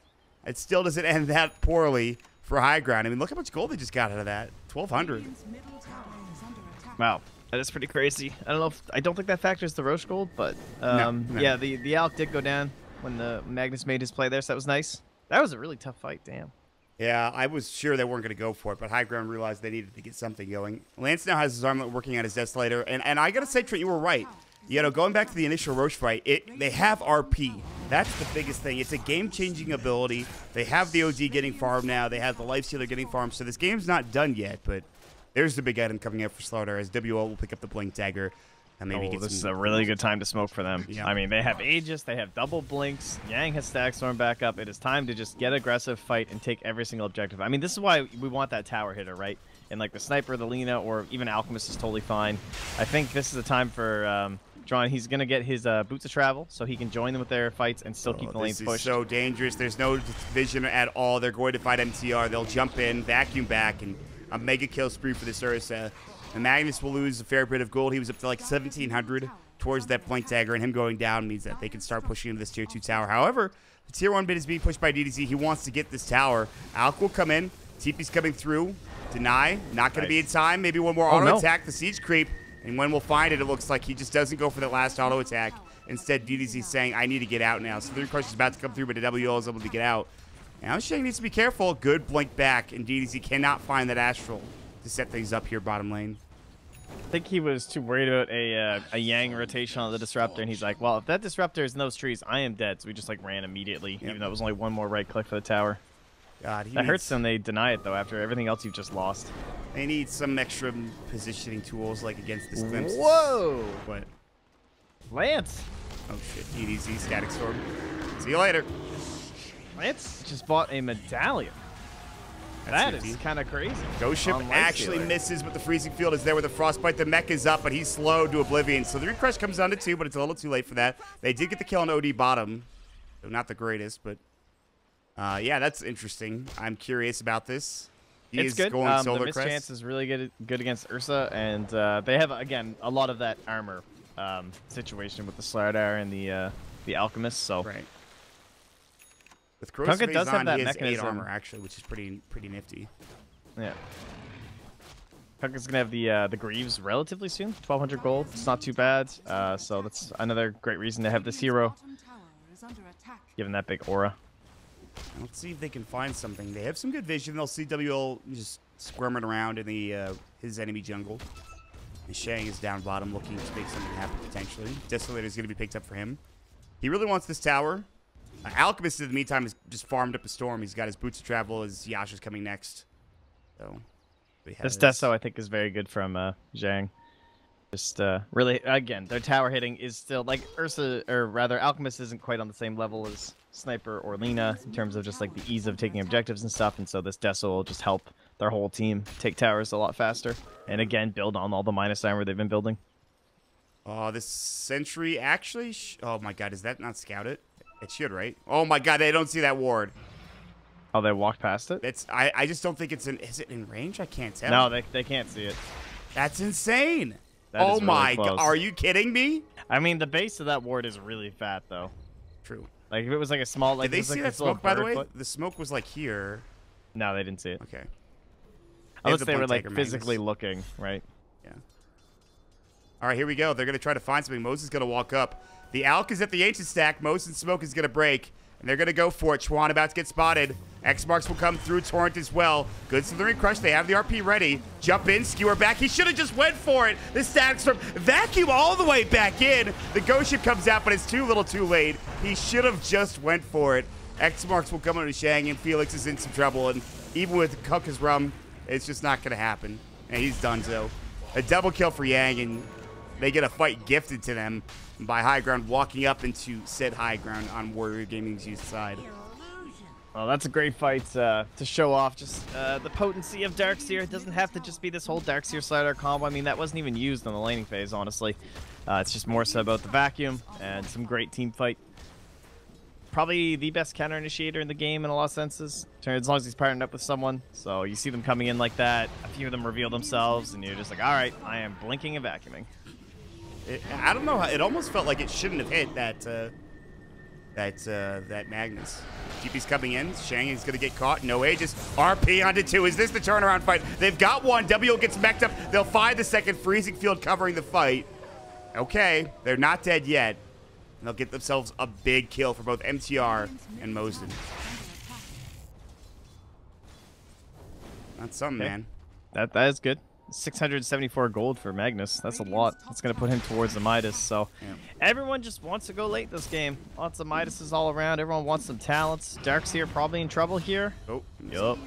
Speaker 1: it still doesn't end that poorly for high ground. I mean, look how much gold they just got out of that. 1,200.
Speaker 4: Radiant's middle tower is under attack.
Speaker 2: Wow, that is pretty crazy. I don't think that factors the Roche gold, but
Speaker 1: No.
Speaker 2: yeah, the Alk did go down when the Magnus made his play there, so that was nice. That was a really tough fight, damn.
Speaker 1: Yeah, I was sure they weren't going to go for it, but high ground realized they needed to get something going. Lance now has his armlet working on his Desolator, and I got to say, Trent, you were right. You know, going back to the initial Roche fight, they have RP. That's the biggest thing. It's a game-changing ability. They have the OD getting farmed now. They have the Life Stealer getting farmed, so this game's not done yet, but there's the big item coming up for Slaughter as WO will pick up the Blink Dagger. And maybe get
Speaker 2: this is
Speaker 1: some...
Speaker 2: a really good time to smoke for them.
Speaker 1: Yeah.
Speaker 2: I mean, they have Aegis, they have double blinks, Yang has Stack Storm back up. It is time to just get aggressive, fight, and take every single objective. I mean, this is why we want that tower hitter, right? And like the Sniper, the Lina, or even Alchemist is totally fine. I think this is the time for John. He's going to get his Boots of Travel so he can join them with their fights and still keep the lanes pushed.
Speaker 1: This is so dangerous. There's no vision at all. They're going to fight MTR. They'll jump in, vacuum back, and a mega kill spree for this Ursa. And Magnus will lose a fair bit of gold. He was up to like 1,700 towards that Blink Dagger, and him going down means that they can start pushing into this Tier 2 tower. However, the Tier 1 bid is being pushed by DDZ. He wants to get this tower. Alk will come in. TP's coming through. Deny. Not going to be in time. Maybe one more auto attack. The siege creep. And when we'll find it, it looks like he just doesn't go for that last auto attack. Instead, DDZ saying, I need to get out now. So the Crush is about to come through, but the WL is able to get out. Now Shang needs to be careful. Good blink back, and DDZ cannot find that Astral to set things up here bottom lane.
Speaker 2: I think he was too worried about a Yang rotation on the Disruptor, and he's like, well, if that Disruptor is in those trees, I am dead. So we just like ran immediately, even though it was only one more right click for the tower.
Speaker 1: God,
Speaker 2: that hurts when they deny it, though, after everything else you've just lost.
Speaker 1: They need some extra positioning tools, like against this Glimpse.
Speaker 2: Whoa!
Speaker 1: What?
Speaker 2: Lance!
Speaker 1: Oh, shit. EDZ, Static Storm. See you later.
Speaker 2: Lance just bought a medallion. That is kind of crazy.
Speaker 1: Ghost Ship actually misses, but the Freezing Field is there with the Frostbite. The mech is up, but he's slowed to oblivion. So the Recrush comes down to 2, but it's a little too late for that. They did get the kill on OD bottom. So not the greatest, but yeah, that's interesting. I'm curious about this. He is
Speaker 2: good.
Speaker 1: Going Solar
Speaker 2: the mischance is really good against Ursa, and they have, again, a lot of that armor situation with the Slardar and the Alchemist. So.
Speaker 1: Right. With Kunkka
Speaker 2: does have that
Speaker 1: he has
Speaker 2: mechanism.
Speaker 1: 8 armor, actually, which is pretty nifty.
Speaker 2: Yeah. Kunkka's going to have the Greaves relatively soon. 1,200 gold. It's not too bad. So that's another great reason to have this hero, given that big aura.
Speaker 1: Let's see if they can find something. They have some good vision. They'll see WL just squirming around in the his enemy jungle. And Shang is down bottom looking to make something happen potentially. Desolator is going to be picked up for him. He really wants this tower. Alchemist, in the meantime, has just farmed up a storm. He's got his Boots of Travel as Yasha's coming next. So
Speaker 2: this Deso, I think, is very good from Zhang. Just really, again, their tower hitting is still like Ursa, or rather, Alchemist isn't quite on the same level as Sniper or Lina in terms of just like the ease of taking objectives and stuff. And so this Deso will just help their whole team take towers a lot faster. And again, build on all the minus armor they've been building.
Speaker 1: Oh, this Sentry actually. Oh my God, is that not scouted? It should, right? Oh my God, they don't see that ward.
Speaker 2: Oh, they walked past it?
Speaker 1: It's I just don't think it's in. Is it in range? I can't tell.
Speaker 2: No, they can't see it.
Speaker 1: That's insane.
Speaker 2: That
Speaker 1: oh
Speaker 2: is really
Speaker 1: my
Speaker 2: close.
Speaker 1: God, are you kidding me?
Speaker 2: I mean, the base of that ward is really fat, though.
Speaker 1: True.
Speaker 2: Like if it was like a small, like
Speaker 1: did they see
Speaker 2: like
Speaker 1: that smoke? By the way,
Speaker 2: foot?
Speaker 1: the smoke was like here.
Speaker 2: No, they didn't see it.
Speaker 1: Okay.
Speaker 2: Unless they were like physically looking, right?
Speaker 1: Yeah. All right, here we go. They're gonna try to find something. Moses is gonna walk up. The Alk is at the ancient stack. Moses and Smoke is going to break. And they're going to go for it. Chuan about to get spotted. X-Marks will come through. Torrent as well. Good Slithering Crush. They have the RP ready. Jump in. Skewer back. He should have just went for it. The Static Storm. Vacuum all the way back in. The Ghost Ship comes out, but it's too little too late. He should have just went for it. X-Marks will come into Shang, and Felix is in some trouble. And even with Kunkka's Rum, it's just not going to happen. And he's done so. A double kill for Yang, and they get a fight gifted to them by High Ground walking up into said High Ground on Warrior Gaming's youth side.
Speaker 2: Well, that's a great fight to show off just the potency of Darkseer. It doesn't have to just be this whole Darkseer Slider combo. I mean, that wasn't even used on the laning phase, honestly. It's just more so about the vacuum and some great team fight. Probably the best counter initiator in the game in a lot of senses, as long as he's partnered up with someone. So you see them coming in like that, a few of them reveal themselves, and you're just like, all right, I am blinking and vacuuming.
Speaker 1: I don't know. It almost felt like it shouldn't have hit that that Magnus. GP's coming in. Shang is going to get caught. No Aegis. RP onto 2. Is this the turnaround fight? They've got one. WO gets mech'd up. They'll find the second. Freezing field covering the fight. Okay, they're not dead yet. And they'll get themselves a big kill for both MTR and Mosin. That's something, man.
Speaker 2: That is good. 674 gold for Magnus. That's a lot. That's going to put him towards the Midas. So everyone just wants to go late this game. Lots of Midases all around. Everyone wants some talents. Darkseer probably in trouble here.
Speaker 1: Oh,
Speaker 2: yup.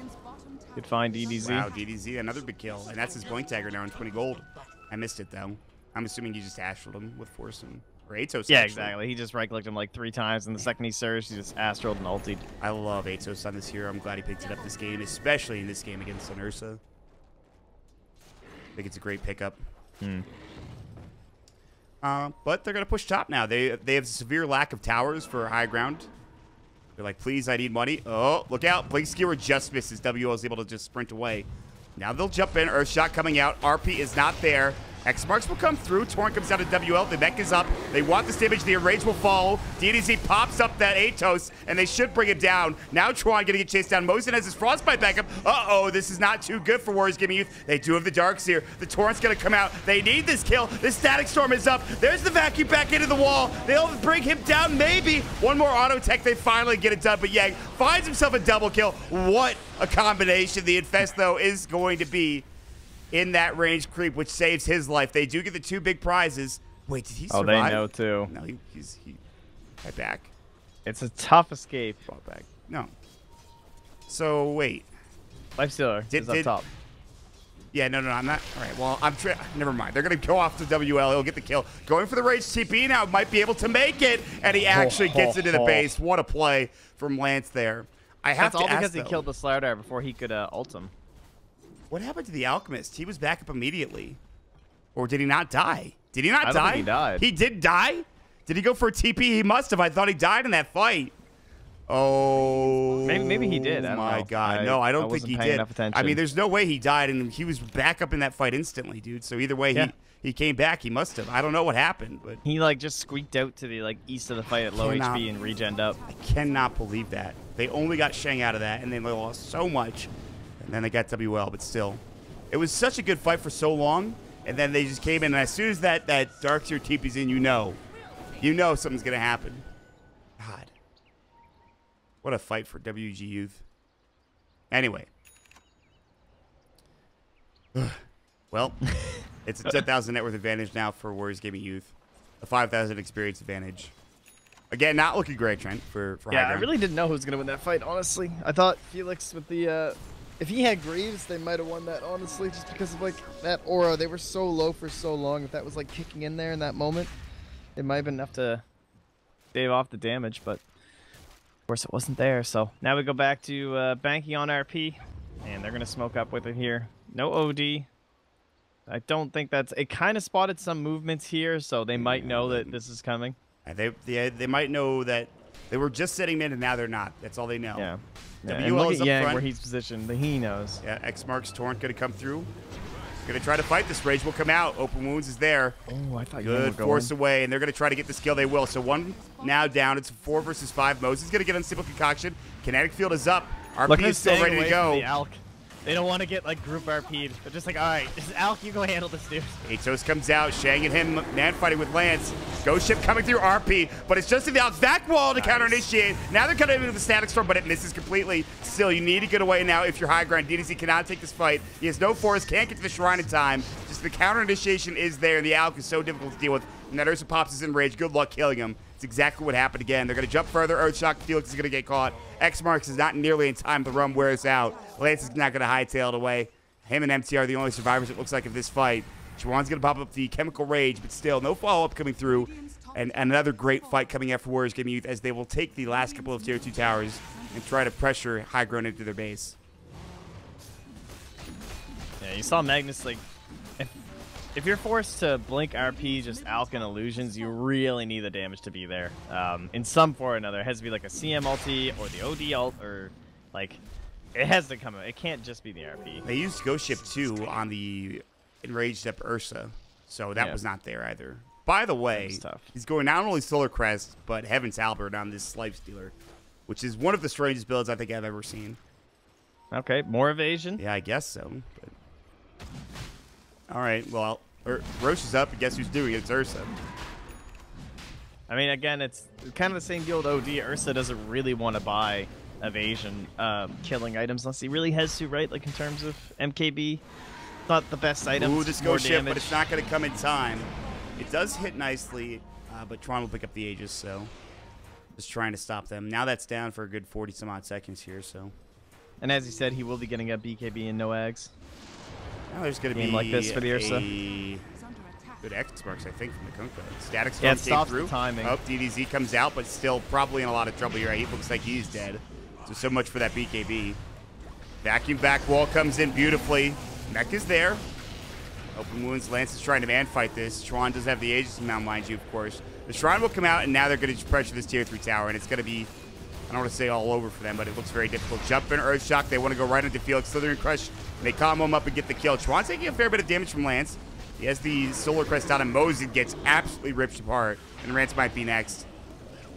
Speaker 2: Good find, DDZ.
Speaker 1: Wow, DDZ, another big kill. And that's his point tagger now on 20 gold. I missed it, though. I'm assuming he just astraled him with Force or Atos.
Speaker 2: Yeah,
Speaker 1: actually.
Speaker 2: exactly. He just right-clicked him like 3 times, and the second he surged, he just astraled and ultied.
Speaker 1: I love Atos on this hero. I'm glad he picked it up this game, especially in this game against Ursa. I think it's a great pickup. But they're going to push top now. They have a severe lack of towers for high ground. They're like, please, I need money. Oh, look out. Blink Skewer just misses. WO is able to just sprint away. Now they'll jump in. Earthshot coming out. RP is not there. X marks will come through. Torrent comes out of WL. The mech is up. They want this damage. The enrage will follow. DDZ pops up that Atos, and they should bring him down. Now Tron going to get chased down. Mosin has his Frostbite backup. Uh-oh, this is not too good for WG.Youth. They do have the Darkseer. The Torrent's going to come out. They need this kill. The Static Storm is up. There's the vacuum back into the wall. They'll bring him down maybe. One more auto tech. They finally get it done, but Yang finds himself a double kill. What a combination. The Infest, though, is going to be in that range creep, which saves his life. They do get the 2 big prizes. Wait, did he survive?
Speaker 2: Oh, they know too.
Speaker 1: No, he's right back.
Speaker 2: It's a tough escape. Brought back.
Speaker 1: No. So, wait.
Speaker 2: Lifestealer is up top.
Speaker 1: Yeah, no, I'm not. All right, well, never mind. They're going to go off to WL. He'll get the kill. Going for the Rage TP now. Might be able to make it, and he actually gets into the base. What a play from Lance there.
Speaker 2: That's all because he killed the Slardar before he could ult him.
Speaker 1: What happened to the Alchemist? He was back up immediately. Or did he not die? Did he not die?
Speaker 2: I don't think he died.
Speaker 1: He did die? Did he go for a TP? He must have. I thought he died in that fight. Oh.
Speaker 2: Maybe he did. I don't know.
Speaker 1: My God. No, I don't think he did.
Speaker 2: Attention.
Speaker 1: I mean, there's no way he died, and he was back up in that fight instantly, dude. So either way, he came back. He must have. I don't know what happened, but
Speaker 2: he like just squeaked out to the east of the fight at low HP and regened up.
Speaker 1: I cannot believe that. They only got Shang out of that, and they lost so much. And then they got WL, but still. It was such a good fight for so long, and then they just came in, and as soon as that Darkseer TP's in, you know something's going to happen. God. What a fight for WG.Youth. Anyway. Well, it's a 10,000 net worth advantage now for WG.Youth. A 5,000 experience advantage. Again, not looking great, Trent, for high ground.
Speaker 2: I really didn't know who was going to win that fight, honestly. I thought Felix with the...
Speaker 3: If he had Greaves, they might have won that, honestly, just because of, like, that aura. They were so low for so long. If that was, like, kicking in there in that moment,
Speaker 2: it might have been enough to stave off the damage, but of course it wasn't there. So now we go back to banking on RP, and they're going to smoke up with it here. No OD. I don't think that's... It kind of spotted some movements here, so they might know that this is coming.
Speaker 1: They might know that they were just sitting mid, and now they're not. That's all they know.
Speaker 2: Yeah.
Speaker 1: WL
Speaker 2: look
Speaker 1: is
Speaker 2: at
Speaker 1: up
Speaker 2: Yang
Speaker 1: front.
Speaker 2: where he's positioned. He knows.
Speaker 1: Yeah, X marks Torrent going to come through. Going to try to fight this. Rage will come out. Open wounds is there.
Speaker 2: Oh, I thought
Speaker 1: Good force away, and they're going to try to get the kill. They will. So one now down. It's 4 versus 5. Moses going to get Unstable Concoction. Kinetic Field is up. RP is still ready to go.
Speaker 2: The Alk. They don't want to get like group RP'd. They're just like, all right, Alk, you go handle this dude.
Speaker 1: Atos comes out. Shang and him man fighting with Lance. Ghost Ship coming through RP, but it's just in the Alk back wall to counter initiate. Now they're cutting into the Static Storm, but it misses completely. Still, you need to get away now if you're high ground. DDZ cannot take this fight. He has no force, can't get to the shrine in time. Just the counter initiation is there, and the Alk is so difficult to deal with. And that Ursa Pops is in rage. Good luck killing him. It's exactly what happened again. They're going to jump further. Earthshock Felix is going to get caught. X Marks is not nearly in time. The run wears out. Lance is not going to hightail it away. Him and MT are the only survivors, it looks like, of this fight. Chuan's going to pop up the Chemical Rage, but still, no follow-up coming through. And another great fight coming out for WG.Youth as they will take the last couple of Tier 2 towers and try to pressure high ground into their base.
Speaker 2: Yeah, you saw Magnus, like, if you're forced to blink RP, just Alk and Illusions, you really need the damage to be there. In some form or another. It has to be like a CM ulti or the OD ult, or like, it has to come out. It can't just be the RP.
Speaker 1: They used Ghost Ship 2 on the enraged up Ursa, so that was not there either. By the way, he's going not only Solar Crest, but Heaven's Albert on this Life Stealer. which is one of the strangest builds I think I've ever seen.
Speaker 2: Okay, more evasion.
Speaker 1: Yeah, I guess so. But... All right, well, Roche is up, and guess who's doing it? It's Ursa.
Speaker 2: I mean, again, it's kind of the same deal with OD. Ursa doesn't really want to buy evasion killing items unless he really has to, right? Like in terms of MKB, not the best item.
Speaker 1: Ooh, this goes ship, but it's not going to come in time. It does hit nicely, but Tron will pick up the Aegis, so just trying to stop them. Now that's down for a good 40-some odd seconds here, so.
Speaker 2: And as he said, he will be getting a BKB and no Ags.
Speaker 1: Now there's going to be
Speaker 2: like this for the Ursa.
Speaker 1: Good X marks, I think, from the Kunkka. Static Storm
Speaker 2: Yeah, it
Speaker 1: came
Speaker 2: stops
Speaker 1: through.
Speaker 2: the timing.
Speaker 1: Oh, DDZ comes out, but still probably in a lot of trouble here. He looks like he's dead. So much for that BKB. Vacuum back wall comes in beautifully. Mech is there. Open wounds. Lance is trying to man fight this. Tron does have the Aegis mount, mind you, of course. The Shrine will come out, and now they're going to pressure this tier 3 tower, and it's going to be, I don't want to say all over for them, but it looks very difficult. Jump in, Earthshock. They want to go right into Felix. Slithering Crush. And they combo him up and get the kill. Tron taking a fair bit of damage from Lance. He has the Solar Crest out, and Mosey gets absolutely ripped apart. And Rance might be next.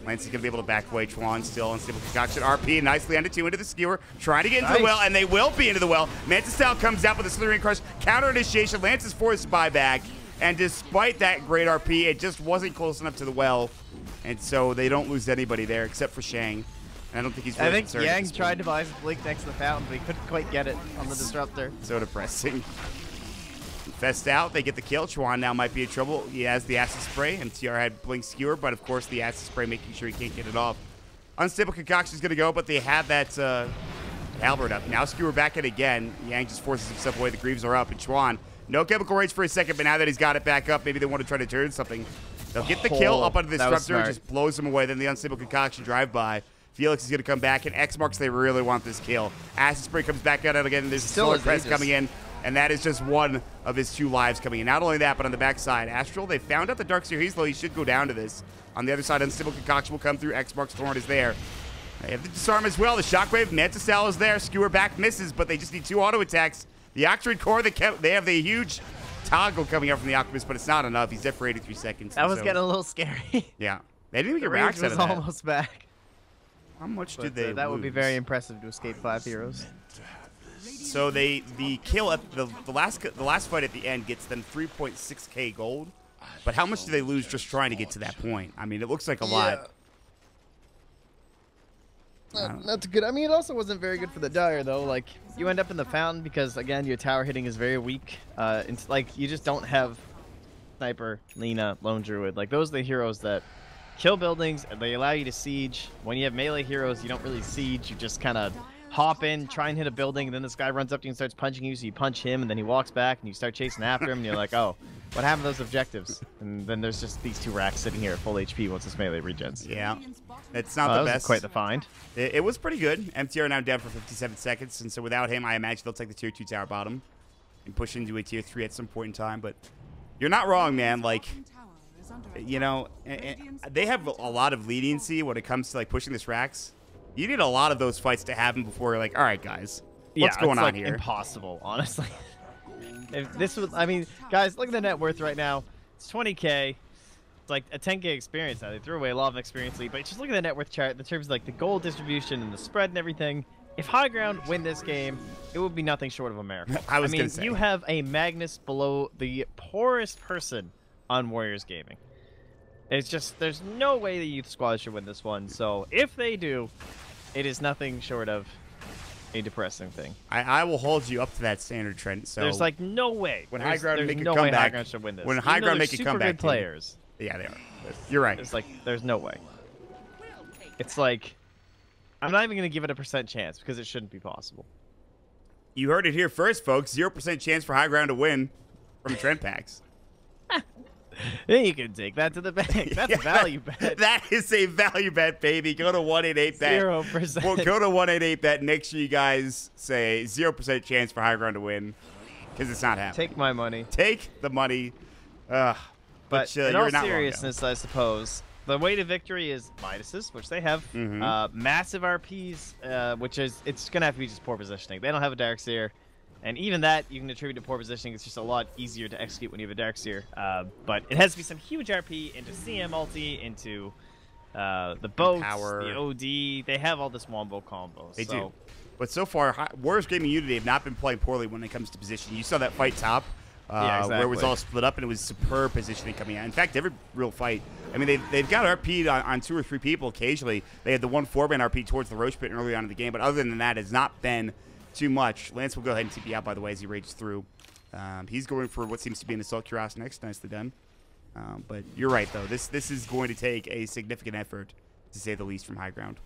Speaker 1: Lance is going to be able to back away. Tron still unstable concoction. RP nicely under 2 into the skewer. Trying to get into the well, and they will be into the well. Manta Style comes out with a Slithering Crush. Counter initiation. Lance is forced to buy back. And despite that great RP, it just wasn't close enough to the well. And so they don't lose anybody there except for Shang. And I don't think he's really concerned.
Speaker 2: Yang tried to buy his Blink next to the fountain, but he couldn't quite get it on the Disruptor.
Speaker 1: So depressing. Fest out, they get the kill. Chuan now might be in trouble. He has the acid spray, and TR had Blink Skewer, but of course the acid spray making sure he can't get it off. Unstable Concoction is going to go, but they have that Halberd up. Now Skewer back in again. Yang just forces himself away. The Greaves are up, and Chuan, no chemical rage for a second, but now that he's got it back up, maybe they want to try to turn something. They'll get the kill up under the Disruptor, just blows him away. Then the Unstable Concoction drive-by. Felix is going to come back, and X marks they really want this kill. Acid spray comes back out again. There's still a press coming in. And that is just one of his 2 lives coming in. Not only that, but on the backside, Astral, they found out the Darkseer he's low. He should go down to this. On the other side, Unstable Concoction will come through. X-Mark's Torrent is there. They have the Disarm as well. The Shockwave, Manta Sal is there. Skewer back misses, but they just need 2 auto attacks. The Octoroid Core, they have the huge toggle coming out from the Optimus, but it's not enough. He's dead for 83 seconds.
Speaker 2: That was getting a little scary.
Speaker 1: Yeah. They didn't even get racks out of that.
Speaker 2: Almost back.
Speaker 1: How much did they
Speaker 2: That
Speaker 1: lose?
Speaker 2: would be very impressive to escape 5 heroes.
Speaker 1: So the kill at the last fight at the end gets them 3.6k gold, but how much do they lose just trying to get to that point? I mean, it looks like a lot.
Speaker 3: Not good. I mean, it also wasn't very good for the Dire though. Like
Speaker 2: You end up in the fountain because again your tower hitting is very weak. It's like you just don't have Sniper, Lina, Lone Druid. Like those are the heroes that kill buildings and they allow you to siege. When you have melee heroes, you don't really siege. You just kind of hop in, try and hit a building, and then this guy runs up to you and starts punching you, so you punch him, and then he walks back, and you start chasing after him, and you're like, oh, what happened to those objectives? And then there's just these 2 racks sitting here at full HP once this melee regens.
Speaker 1: Yeah, it's not the
Speaker 2: that
Speaker 1: best.
Speaker 2: was quite the find.
Speaker 1: It was pretty good. MTR now down for 57 seconds, and so without him, I imagine they'll take the tier 2 tower bottom and push into a tier 3 at some point in time, but you're not wrong, man. Like, you know, they have a lot of leniency when it comes to, like, pushing this racks. You need a lot of those fights to happen before you're like, all right, guys, what's going on here?
Speaker 2: Impossible, honestly. If this was, I mean, guys, look at the net worth right now. It's 20k. It's like a 10k experience now. They threw away a lot of experience lead, but just look at the net worth chart in terms of like the goal distribution and the spread and everything. If High Ground win this game, it would be nothing short of a miracle.
Speaker 1: I was gonna say,
Speaker 2: you have a Magnus below the poorest person on Warriors Gaming. It's just, there's no way the Youth Squad should win this one. So if they do, it is nothing short of a depressing thing.
Speaker 1: I will hold you up to that standard, Trent. So
Speaker 2: there's like no way.
Speaker 1: When High Ground make a
Speaker 2: no way High
Speaker 1: comeback,
Speaker 2: Ground should win this.
Speaker 1: when High Ground make a comeback,
Speaker 2: good players.
Speaker 1: Yeah, they are. You're right.
Speaker 2: It's like there's no way. It's like I'm not even gonna give it a % chance because it shouldn't be possible.
Speaker 1: You heard it here first, folks. 0% chance for High Ground to win from Trent packs.
Speaker 2: You can take that to the bank. That's a value bet.
Speaker 1: That is a value bet, baby. Go to 188bet.
Speaker 2: 0%.
Speaker 1: Well, go to 188bet. Make sure you guys say 0% chance for High Ground to win, because it's not happening.
Speaker 2: Take my money.
Speaker 1: Take the money.
Speaker 2: But in
Speaker 1: you're
Speaker 2: all
Speaker 1: not
Speaker 2: seriousness, I suppose the way to victory is Midases, which they have. Massive RPs, which is it's gonna have to be just poor positioning. They don't have a Darkseer. And even that, you can attribute to poor positioning. It's just a lot easier to execute when you have a Darkseer. But it has to be some huge RP into CM ulti, into the boats,
Speaker 1: power.
Speaker 2: the OD. They have all this wombo combo.
Speaker 1: They do. But so far, Warriors Gaming Unity have not been playing poorly when it comes to position. You saw that fight top,
Speaker 2: Yeah, exactly.
Speaker 1: where it was all split up, and it was superb positioning coming out. In fact, every real fight, I mean, they've got RP'd on 2 or 3 people occasionally. They had the 1 4-man RP towards the Roche pit early on in the game, but other than that, it's not been too much. Lance will go ahead and TP out, by the way, as he rages through. He's going for what seems to be an Assault Cuirass next. Nicely done. But you're right, though. This is going to take a significant effort, to say the least, from high ground.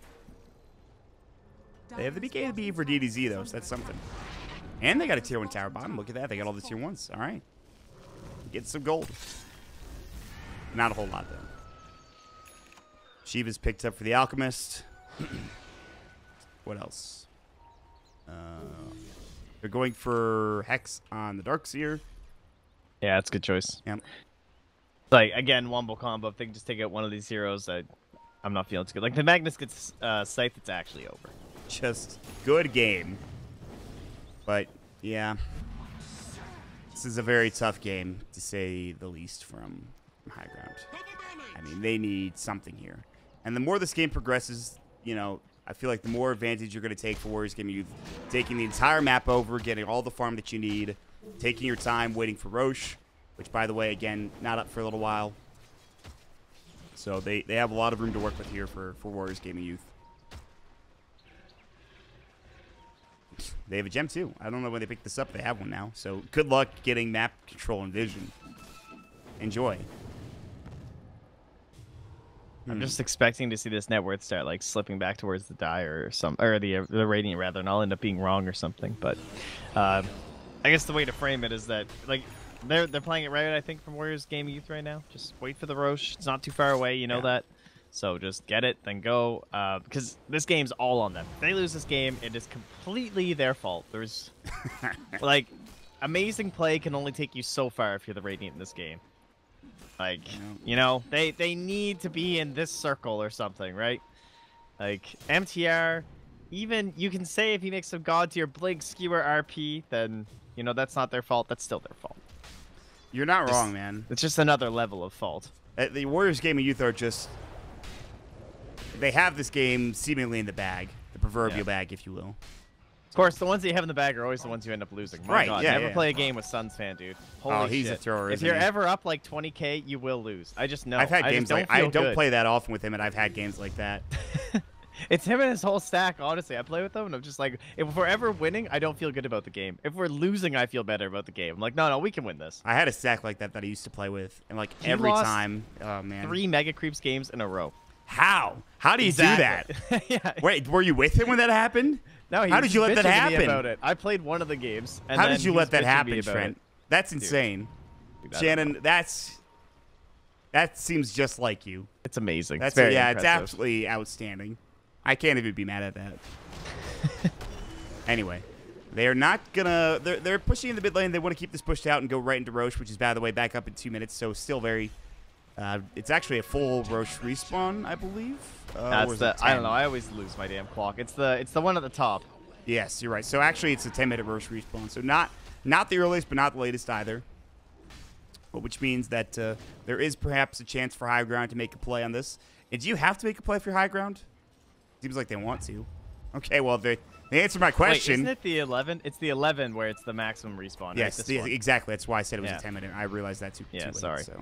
Speaker 1: They have the BKB for DDZ, though, so that's something. And they got a tier 1 tower bottom. Look at that. They got all the tier 1s. All right. Get some gold. Not a whole lot, though. Shiva's picked up for the Alchemist. What else? They're going for Hex on the Darkseer.
Speaker 2: Yeah, that's a good choice.
Speaker 1: Yep.
Speaker 2: Like, again, wombo combo. If they can just take out one of these heroes, I'm not feeling too good. Like, the Magnus gets Scythe, it's actually over.
Speaker 1: Just good game. But, yeah. This is a very tough game, to say the least, from high ground. I mean, they need something here. And the more this game progresses, you know, I feel like the more advantage you're going to take for Warriors Gaming Youth. Taking the entire map over, getting all the farm that you need, taking your time, waiting for Roche, which, by the way, again, not up for a little while. So they have a lot of room to work with here for Warriors Gaming Youth. They have a gem, too. I don't know when they picked this up. They have one now. So good luck getting map control and vision. Enjoy.
Speaker 2: I'm just expecting to see this net worth start like slipping back towards the die or the radiant rather, and I'll end up being wrong or something. But I guess the way to frame it is that like they're playing it right, I think, from Warriors Gaming Youth right now. Just wait for the Roche. It's not too far away, you know that. So just get it, then go. Because this game's all on them. If they lose this game, it is completely their fault. There's like amazing play can only take you so far if you're the Radiant in this game. Like, you know, they need to be in this circle or something, right? Like, MTR, even, you can say if he makes some god tier Blink Skewer RP, then, you know, that's not their fault. That's still their fault.
Speaker 1: You're not wrong, man.
Speaker 2: It's just another level of fault.
Speaker 1: The Warriors Gaming Youth are just... They have this game seemingly in the bag. The proverbial bag, if you will.
Speaker 2: Of course, the ones that you have in the bag are always the ones you end up losing. My God, never play a game with Suns fan, dude. Holy
Speaker 1: he's
Speaker 2: shit.
Speaker 1: a thrower,
Speaker 2: If you're ever up like 20k, you will lose. I just know.
Speaker 1: I've had games like I don't
Speaker 2: good.
Speaker 1: play that often with him, and I've had games like that.
Speaker 2: It's him and his whole stack, honestly. I play with them, and I'm just like, if we're ever winning, I don't feel good about the game. If we're losing, I feel better about the game. I'm like, no, we can win this.
Speaker 1: I had a stack like that I used to play with, and like every time, oh man,
Speaker 2: 3 Mega Creeps games in a row.
Speaker 1: How? How do you do that?
Speaker 2: Yeah.
Speaker 1: Wait, were you with him when that happened?
Speaker 2: No,
Speaker 1: how did you let that happen?
Speaker 2: About it. I played one of the games. And
Speaker 1: how
Speaker 2: then
Speaker 1: did you let that happen, Trent? That's insane.
Speaker 2: Dude,
Speaker 1: Shannon, that seems just like you.
Speaker 2: It's amazing.
Speaker 1: That's
Speaker 2: it's
Speaker 1: it's absolutely outstanding. I can't even be mad at that. Anyway, they are not gonna. They're pushing in the mid lane. They want to keep this pushed out and go right into Roche, which is, by the way, back up in 2 minutes. So still very. It's actually a full Roche respawn, I believe.
Speaker 2: That's the. I don't know. I always lose my damn clock. It's the one at the top.
Speaker 1: Yes, you're right. So actually, it's a 10-minute Roche respawn. So not the earliest, but not the latest either. But which means that there is perhaps a chance for high ground to make a play on this. And do you have to make a play for high ground? Seems like they want to. Okay, well they answered my question.
Speaker 2: Wait, isn't it the 11? It's the 11 where it's the maximum respawn.
Speaker 1: Yes,
Speaker 2: right?
Speaker 1: exactly. That's why I said it was a 10-minute. I realized that too.
Speaker 2: Yeah,
Speaker 1: too late,
Speaker 2: sorry.
Speaker 1: So.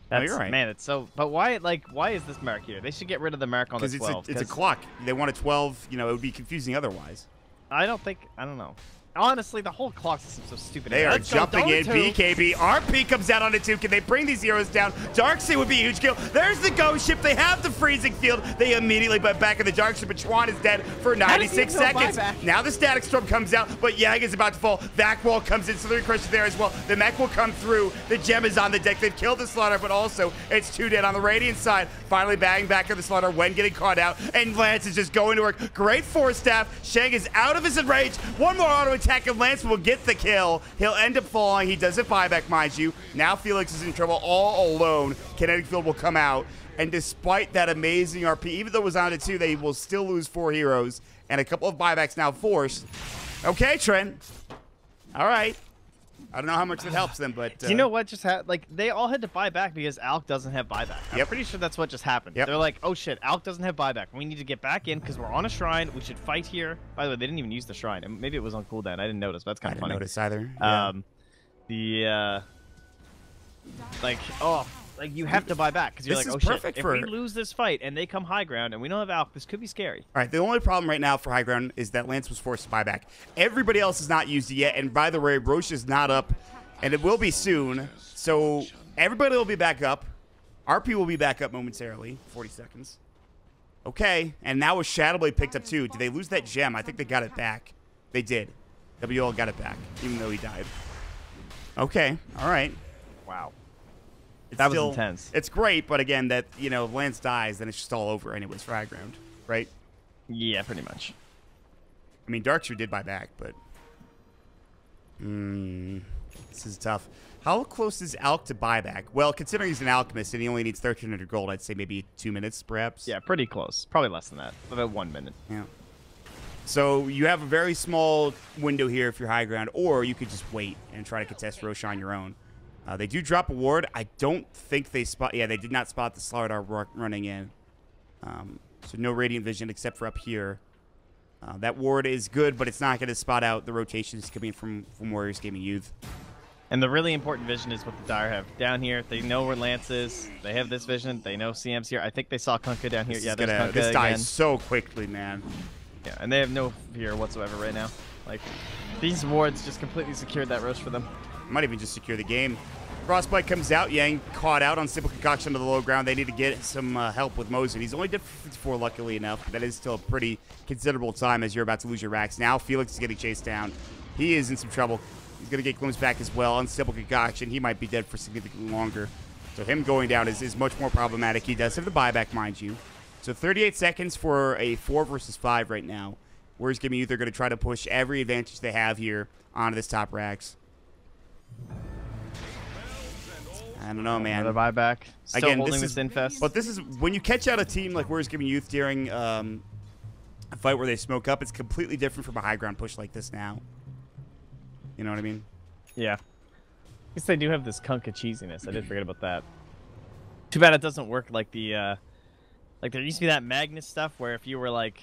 Speaker 2: That's,
Speaker 1: no, you're right.
Speaker 2: Man, it's so. But why is this mark here? They should get rid of the mark on the 12.
Speaker 1: Because it's a clock. They want a 12. You know, it would be confusing otherwise.
Speaker 2: I don't know. Honestly, the whole clock system's so stupid.
Speaker 1: They are jumping in. BKB. RP comes out on it too. Can they bring these heroes down? Darkseid would be a huge kill. There's the ghost ship. They have the freezing field. They immediately put back in the Darkseid, but Chuan is dead for 96 seconds. Now the static storm comes out, but Yag is about to fall. Vac wall comes in, so they're crushed there as well. The mech will come through. The gem is on the deck. They've killed the Slaughter, but also it's 2 dead on the Radiant side. Finally bagging back of the Slaughter when getting caught out, and Lance is just going to work. Great force staff. Shang is out of his enrage. One more auto attack, and Lance will get the kill. He'll end up falling. He doesn't buyback, mind you. Now Felix is in trouble all alone. Kinetic Field will come out. And despite that amazing RP, even though it was on it too, they will still lose 4 heroes. And a couple of buybacks now forced. Okay, Trent. All right. I don't know how much that helps them, but
Speaker 2: Do you know what just happened? Like, they all had to buy back because Alk doesn't have buyback. I'm pretty sure that's what just happened.
Speaker 1: Yep.
Speaker 2: They're like, oh shit, Alk doesn't have buyback. We need to get back in because we're on a shrine. We should fight here. By the way, they didn't even use the shrine. And maybe it was on cooldown. I didn't notice, but that's kind
Speaker 1: I
Speaker 2: of
Speaker 1: didn't
Speaker 2: funny.
Speaker 1: notice either.
Speaker 2: Like you have to buy back because you're
Speaker 1: This
Speaker 2: like, oh
Speaker 1: is
Speaker 2: shit,
Speaker 1: perfect
Speaker 2: if
Speaker 1: for-
Speaker 2: we lose this fight and they come high ground and we don't have Alk, this could be scary.
Speaker 1: All right, the only problem right now for high ground is that Lance was forced to buy back. Everybody else has not used it yet, and by the way, Roche is not up, and it will be soon. So everybody will be back up. RP will be back up momentarily. 40 seconds. Okay, and now with Shadow Blade picked up too. Did they lose that gem? I think they got it back. They did. WL got it back, even though he died. Okay, all right.
Speaker 2: Wow.
Speaker 1: It's
Speaker 2: That was
Speaker 1: still
Speaker 2: intense.
Speaker 1: It's great, but again, that if Lance dies, then it's just all over anyways for high ground, right?
Speaker 2: Yeah, pretty much.
Speaker 1: I mean, Darkshire did buy back, but this is tough. How close is Alk to buyback? Well, considering he's an alchemist and he only needs 1,300 gold, I'd say maybe 2 minutes, perhaps.
Speaker 2: Yeah, pretty close. Probably less than that. About 1 minute.
Speaker 1: Yeah. So you have a very small window here if you're high ground, or you could just wait and try to contest Roche on your own. They do drop a ward. I don't think they spot. Yeah, they did not spot the Slardar running in. So no radiant vision except for up here. That ward is good, but it's not going to spot out the rotations coming from Warriors Gaming Youth.
Speaker 2: And the really important vision is what the Dire have. Down here, they know where Lance is. They have this vision. They know CM's here. I think they saw Kunkka down here. Yeah, there's Kunkka
Speaker 1: this dies
Speaker 2: again.
Speaker 1: so quickly, man.
Speaker 2: Yeah, and they have no fear whatsoever right now. Like, these wards just completely secured that roast for them.
Speaker 1: Might even just secure the game. Frostbite comes out. Yang caught out on Simple Concoction to the low ground. They need to get some help with Mosin. He's only dead for 54, luckily enough. That is still a pretty considerable time as you're about to lose your racks. Now Felix is getting chased down. He is in some trouble. He's going to get glimpsed back as well on Simple Concoction. He might be dead for significantly longer. So him going down is much more problematic. He does have the buyback, mind you. So 38 seconds for a 4 versus 5 right now. Warriors Gaming Youth are going to try to push every advantage they have here onto this top racks. I don't know, man.
Speaker 2: Another buyback. Still
Speaker 1: Again,
Speaker 2: holding
Speaker 1: this
Speaker 2: this
Speaker 1: is,
Speaker 2: infest.
Speaker 1: but this is when you catch out a team like Warriors Gaming Youth during a fight where they smoke up. It's completely different from a high ground push like this now. You know what I mean?
Speaker 2: Yeah. I guess they do have this Kunkka cheesiness. I did forget about that. Too bad it doesn't work like the like there used to be that Magnus stuff where if you were like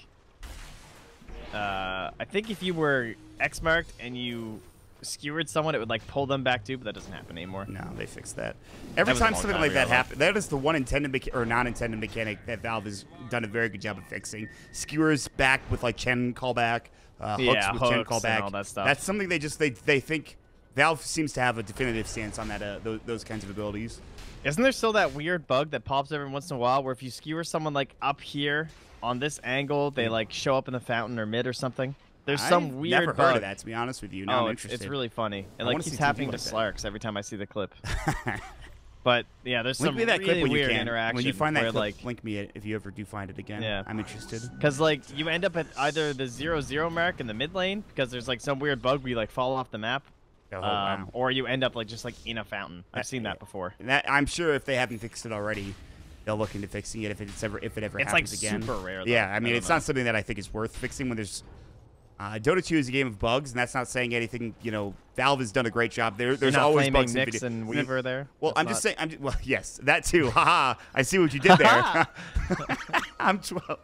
Speaker 2: I think if you were X marked and you skewered someone, it would like pull them back too, but that doesn't happen anymore.
Speaker 1: No, they fixed that. Every
Speaker 2: was a
Speaker 1: time
Speaker 2: long
Speaker 1: something
Speaker 2: time
Speaker 1: like
Speaker 2: ago,
Speaker 1: that
Speaker 2: though.
Speaker 1: happens, that is the one intended or non-intended mechanic that Valve has done a very good job of fixing. Skewers back with like Chen callback, hooks
Speaker 2: Yeah,
Speaker 1: with Chen
Speaker 2: hooks
Speaker 1: callback.
Speaker 2: and all that stuff.
Speaker 1: That's something they think Valve seems to have a definitive stance on that those kinds of abilities.
Speaker 2: Isn't there still that weird bug that pops every once in a while where if you skewer someone like up here on this angle, they like show up in the fountain or mid or something? There's some
Speaker 1: I've
Speaker 2: weird
Speaker 1: never
Speaker 2: bug.
Speaker 1: heard of that, to be honest with you. Now I'm
Speaker 2: it's
Speaker 1: interested.
Speaker 2: really funny. It
Speaker 1: I
Speaker 2: like
Speaker 1: wanna
Speaker 2: keeps
Speaker 1: see
Speaker 2: happening
Speaker 1: TV
Speaker 2: to
Speaker 1: like that.
Speaker 2: Slarks every time I see the clip. But yeah, there's
Speaker 1: Link
Speaker 2: some
Speaker 1: me that clip
Speaker 2: really
Speaker 1: when you
Speaker 2: weird
Speaker 1: can.
Speaker 2: interaction
Speaker 1: When you find that
Speaker 2: where,
Speaker 1: clip,
Speaker 2: like,
Speaker 1: link me it if you ever do find it again.
Speaker 2: Yeah.
Speaker 1: I'm interested.
Speaker 2: because like you end up at either the 0-0 mark in the mid lane because there's like some weird bug where you like fall off the map,
Speaker 1: Oh, wow.
Speaker 2: or you end up like just like in a fountain. I've seen
Speaker 1: yeah.
Speaker 2: that before.
Speaker 1: That I'm sure if they haven't fixed it already, they'll look into fixing it if it ever
Speaker 2: It's
Speaker 1: happens
Speaker 2: like
Speaker 1: again.
Speaker 2: super rare. Though.
Speaker 1: Yeah, I mean,
Speaker 2: don't
Speaker 1: it's
Speaker 2: know.
Speaker 1: not something that I think is worth fixing when there's. Dota 2 is a game of bugs, and that's not saying anything. Valve has done a great job. There's
Speaker 2: You're not
Speaker 1: always
Speaker 2: flaming
Speaker 1: bugs in
Speaker 2: Nyx
Speaker 1: video.
Speaker 2: and Weaver there.
Speaker 1: Well,
Speaker 2: That's
Speaker 1: I'm just
Speaker 2: not-
Speaker 1: saying. Well, yes, that too. Haha! I see what you did there. I'm 12.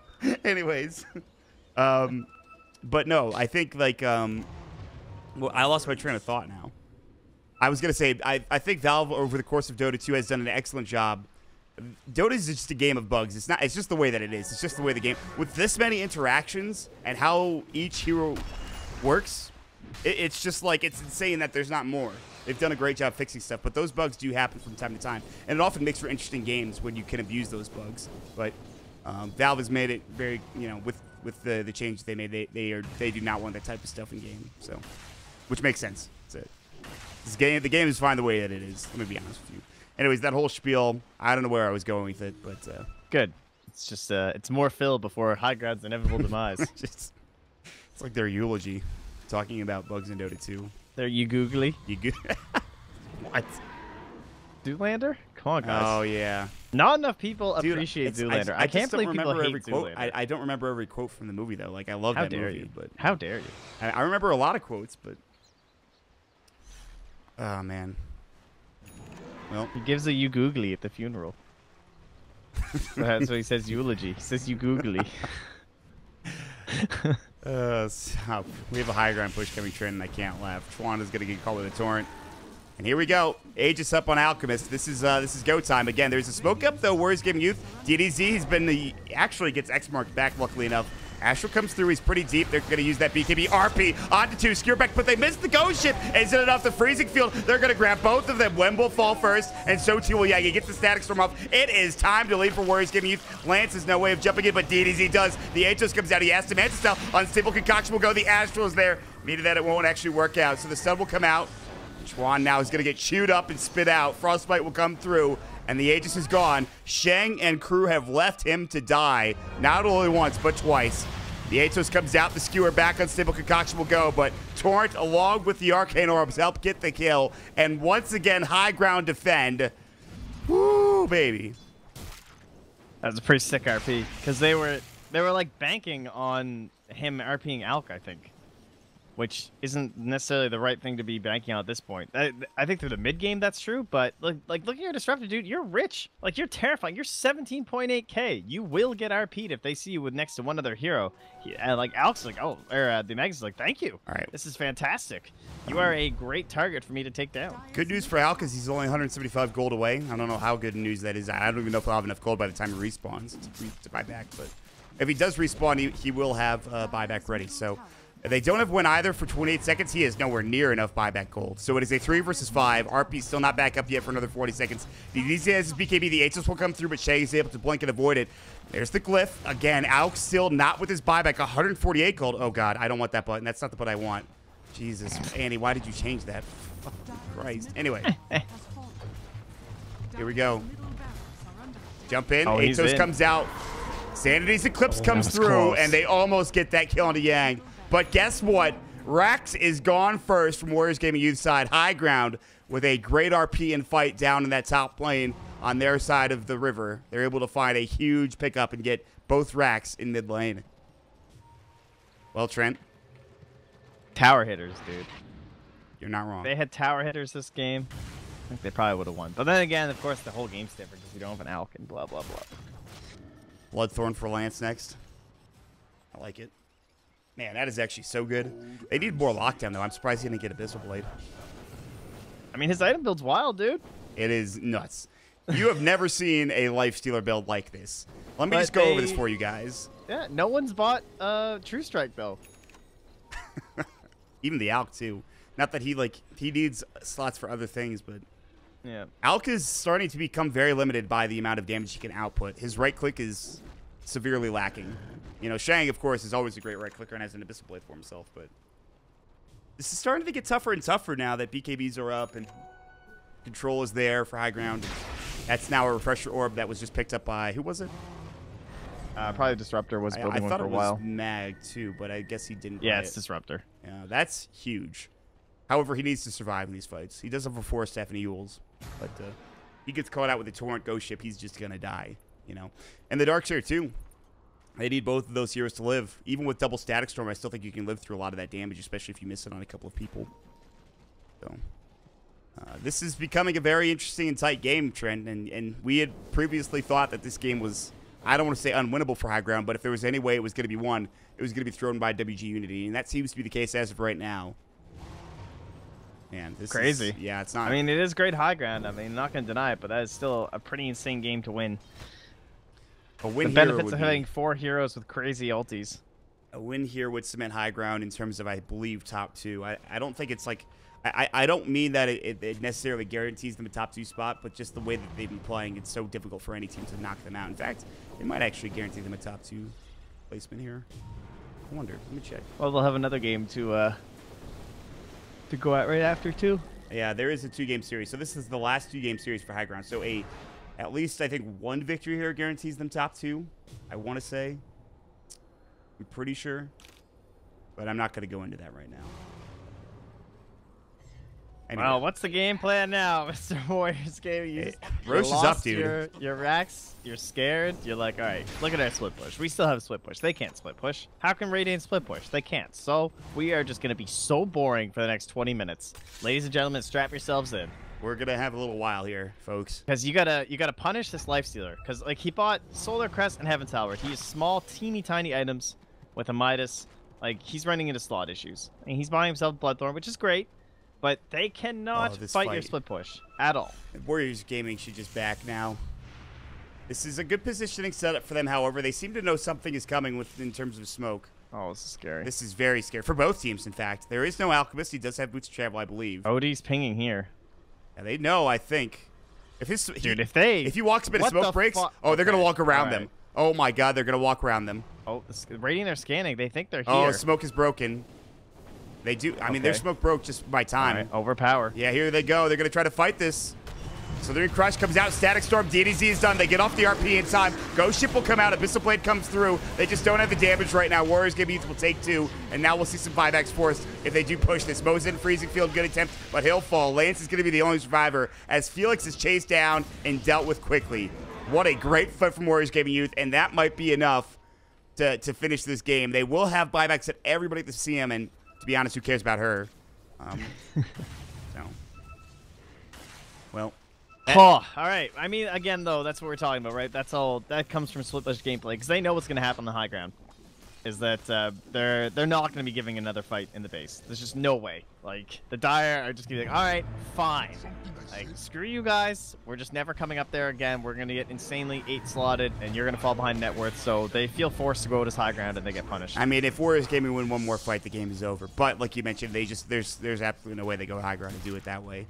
Speaker 1: Anyways, but no, I think like well, I lost my train of thought now. I was gonna say I think Valve over the course of Dota 2 has done an excellent job. Dota is just a game of bugs. It's not. It's just the way that it is. It's just the way the game with this many interactions and how each hero works. It's just like it's insane that there's not more. They've done a great job fixing stuff, but those bugs do happen from time to time, and it often makes for interesting games when you can abuse those bugs. But Valve has made it very, with the changes they made, they do not want that type of stuff in game. So, which makes sense. The game is fine the way that it is. Let me be honest with you. Anyways, that whole spiel, I don't know where I was going with it, but
Speaker 2: Good. It's just it's more fill before high ground's inevitable demise.
Speaker 1: it's like their eulogy, talking about bugs in Dota 2.
Speaker 2: There, you googly.
Speaker 1: You good? What?
Speaker 2: Zoolander? Come on, guys.
Speaker 1: Oh yeah.
Speaker 2: Not enough people
Speaker 1: Dude,
Speaker 2: appreciate
Speaker 1: it's-
Speaker 2: Zoolander. I
Speaker 1: just
Speaker 2: can't
Speaker 1: don't
Speaker 2: believe people
Speaker 1: remember
Speaker 2: hate
Speaker 1: every quote.
Speaker 2: Zoolander.
Speaker 1: I don't remember every quote from the movie though. Like I love
Speaker 2: How
Speaker 1: that
Speaker 2: dare
Speaker 1: movie,
Speaker 2: you?
Speaker 1: but
Speaker 2: How dare you?
Speaker 1: I remember a lot of quotes. But Oh, man. Well,
Speaker 2: He gives a you googly at the funeral. That's what he says, eulogy. He says you googly.
Speaker 1: So we have a high ground push coming, Trent, and I can't laugh. Twanda's going to get caught with a torrent. And here we go. Aegis up on Alchemist. This is go time. Again, there's a smoke up, though. WG.Youth. DDZ has been actually gets X marked back, luckily enough. Astral comes through. He's pretty deep. They're going to use that BKB RP onto 2. Skewer back, but they missed the ghost ship. Isn't it off the freezing field? They're going to grab both of them. Wem will fall first, and so too will Yagi. Gets the static storm off. It is time to lead for WG.Youth. Lance has no way of jumping in, but DDZ does. The Atos comes out. He has to manage style. Unstable concoction will go. The Astral's there. Meaning that it won't actually work out. So the stun will come out. Chuan now is going to get chewed up and spit out. Frostbite will come through, and the Aegis is gone. Shang and crew have left him to die, not only once, but twice. The Atos comes out, the skewer back, unstable concoction will go, but Torrent, along with the Arcane Orbs, help get the kill, and once again, high ground defend. Woo, baby.
Speaker 2: That was a pretty sick RP, because they were like banking on him RPing Alk, I think. Which isn't necessarily the right thing to be banking on at this point. I think through the mid game that's true, but like looking at your disruptor, dude, you're rich. Like you're terrifying. You're 17.8k. You will get RP'd if they see you with next to one other hero. Like Alex is like, oh, or the Megas is like, thank you.
Speaker 1: All right,
Speaker 2: this is fantastic. You are a great target for me to take down.
Speaker 1: Good news for Al, because he's only 175 gold away. I don't know how good news that is. I don't even know if he'll have enough gold by the time he respawns to buy back. But if he does respawn, he will have buyback ready. So. They don't have win either for 28 seconds. He is nowhere near enough buyback gold. So it is a 3 versus 5. RP still not back up yet for another 40 seconds. DDZ has his BKB. The Aegis will come through, but Shay is able to blink and avoid it. There's the glyph. Again, Alk still not with his buyback. 148 gold. Oh, God. I don't want that button. That's not the button I want. Jesus. Annie, why did you change that? Fucking Christ. Anyway. Here we go. Jump in.
Speaker 2: Oh,
Speaker 1: Atos comes out. Sanity's Eclipse comes through,
Speaker 2: close.
Speaker 1: and they almost get that kill onto Yang. But guess what? Rax is gone first from WG.Youth side. High ground with a great RP and fight down in that top lane on their side of the river. They're able to find a huge pickup and get both Rax in mid lane. Well, Trent.
Speaker 2: Tower hitters, dude.
Speaker 1: You're not wrong.
Speaker 2: If they had tower hitters this game, I think they probably would have won. But then again, of course, the whole game's different because we don't have an Alk and blah, blah, blah.
Speaker 1: Bloodthorn for Lance next. I like it. Man, that is actually so good. They need more lockdown, though. I'm surprised he didn't get Abyssal Blade.
Speaker 2: I mean, his item build's wild, dude.
Speaker 1: It is nuts. You have never seen a Lifestealer build like this. Let me just go over this for you guys.
Speaker 2: Yeah, no one's bought True Strike, though.
Speaker 1: Even the Alk, too. Not that he needs slots for other things, but...
Speaker 2: Yeah.
Speaker 1: Alk is starting to become very limited by the amount of damage he can output. His right click is severely lacking. You know, Shang, of course, is always a great right clicker and has an Abyssal Blade for himself, but this is starting to get tougher and tougher now that BKBs are up and control is there for high ground. That's now a refresher orb that was just picked up by, who was it?
Speaker 2: Probably Disruptor was building one for a while.
Speaker 1: I thought it was Mag, too, but I guess he didn't
Speaker 2: Yeah,
Speaker 1: buy
Speaker 2: it's
Speaker 1: it.
Speaker 2: Disruptor.
Speaker 1: Yeah, that's huge. However, he needs to survive in these fights. He does have a 4-staff and he Yules, but he gets caught out with a Torrent Ghost Ship, he's just going to die, you know. And the Darkshare, too. They need both of those heroes to live. Even with double Static Storm, I still think you can live through a lot of that damage, especially if you miss it on a couple of people. So, this is becoming a very interesting and tight game, Trent. And we had previously thought that this game was, I don't want to say unwinnable for high ground, but if there was any way it was going to be won, it was going to be thrown by WG.Unity. And that seems to be the case as of right now. Man, this
Speaker 2: crazy.
Speaker 1: is, yeah, it's not.
Speaker 2: I mean, it is great high ground. I mean, I'm not going to deny it, but that is still a pretty insane game to win.
Speaker 1: A win
Speaker 2: the
Speaker 1: here
Speaker 2: benefits
Speaker 1: would
Speaker 2: of
Speaker 1: be,
Speaker 2: having 4 heroes with crazy ultis.
Speaker 1: a win here would cement high ground in terms of, I believe, top 2. I don't think it's like, I don't mean that it necessarily guarantees them a top 2 spot, but just the way that they've been playing, it's so difficult for any team to knock them out. In fact, it might actually guarantee them a top 2 placement here. I wonder. Let me check.
Speaker 2: Well, they'll have another game to go at right after, too.
Speaker 1: Yeah, there is a 2-game series. So this is the last 2-game series for high ground. So at least, I think, 1 victory here guarantees them top 2. I want to say. I'm pretty sure. But I'm not going to go into that right now. Anyway.
Speaker 2: Well, what's the game plan now, Mr. Warriors Game?
Speaker 1: Hey, Roche is up, dude.
Speaker 2: Your racks, you're scared. You're like, all right, look at our split push. We still have split push. They can't split push. How can Radiant split push? They can't. So we are just going to be so boring for the next 20 minutes. Ladies and gentlemen, strap yourselves in.
Speaker 1: We're going to have a little while here, folks.
Speaker 2: Because you gotta punish this Lifestealer. Because like he bought Solar Crest and Heaven Tower. He used small, teeny tiny items with a Midas. Like he's running into slot issues. And he's buying himself Bloodthorn, which is great. But they cannot fight your split push at all.
Speaker 1: Warriors Gaming should just back now. This is a good positioning setup for them, however. They seem to know something is coming in terms of smoke.
Speaker 2: Oh, this is scary.
Speaker 1: This is very scary. For both teams, in fact. There is no Alchemist. He does have boots of travel, I believe.
Speaker 2: OD's pinging here.
Speaker 1: Yeah, they know, I think. If he walks a bit of smoke breaks, they're going to walk around them. Oh, my God, they're going to walk around them.
Speaker 2: Oh, Radiant are scanning. They think they're here.
Speaker 1: Oh, smoke is broken. They do. I mean, their smoke broke just by time.
Speaker 2: Right, overpower.
Speaker 1: Yeah, here they go. They're going to try to fight this. So their Crush comes out. Static Storm. DDZ is done. They get off the RP in time. Ghost Ship will come out. Abyssal Blade comes through. They just don't have the damage right now. Warriors Youth will take 2. And now we'll see some 5x force if they do push this. Mo's in Freezing Field. Good attempt, but he'll fall. Lance is going to be the only survivor as Felix is chased down and dealt with quickly. What a great fight from Warriors Gaming Youth. And that might be enough to finish this game. They will have buybacks at everybody at the CM. And to be honest, who cares about her? Well.
Speaker 2: All right. I mean, again, though, that's what we're talking about, right? That's all. That comes from split push gameplay because they know what's going to happen on the high ground. Is that they're not going to be giving another fight in the base. There's just no way. Like the Dire are just going to be like, all right, fine. Like screw you guys. We're just never coming up there again. We're going to get insanely 8 slotted, and you're going to fall behind net worth. So they feel forced to go to this high ground, and they get punished.
Speaker 1: I mean, if Warriors Gaming win one more fight, the game is over. But like you mentioned, there's absolutely no way they go high ground and do it that way.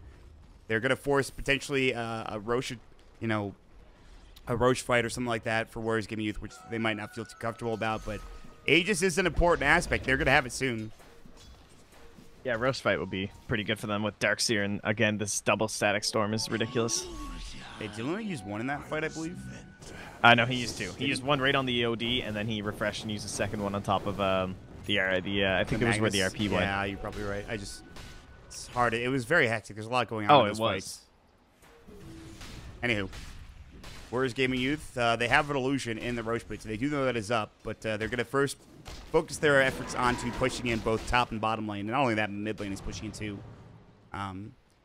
Speaker 1: They're going to force potentially a Roche, a Roche fight or something like that for Warriors Gaming Youth, which they might not feel too comfortable about. But Aegis is an important aspect. They're going to have it soon.
Speaker 2: Yeah, Roche fight will be pretty good for them with Darkseer, and again, this double Static Storm is ridiculous.
Speaker 1: Hey, did he only use 1 in that fight, I believe?
Speaker 2: No, he used 2. He used 1 right on the EOD, and then he refreshed and used a second one on top of I think it was where the RP went.
Speaker 1: Yeah, you're probably right. It's hard. It was very hectic. There's a lot going on in those fights. Anywho, Warriors Gaming Youth, they have an illusion in the Roche Blitz. They do know that is up, but they're going to first focus their efforts onto pushing in both top and bottom lane. And not only that, mid lane is pushing in too.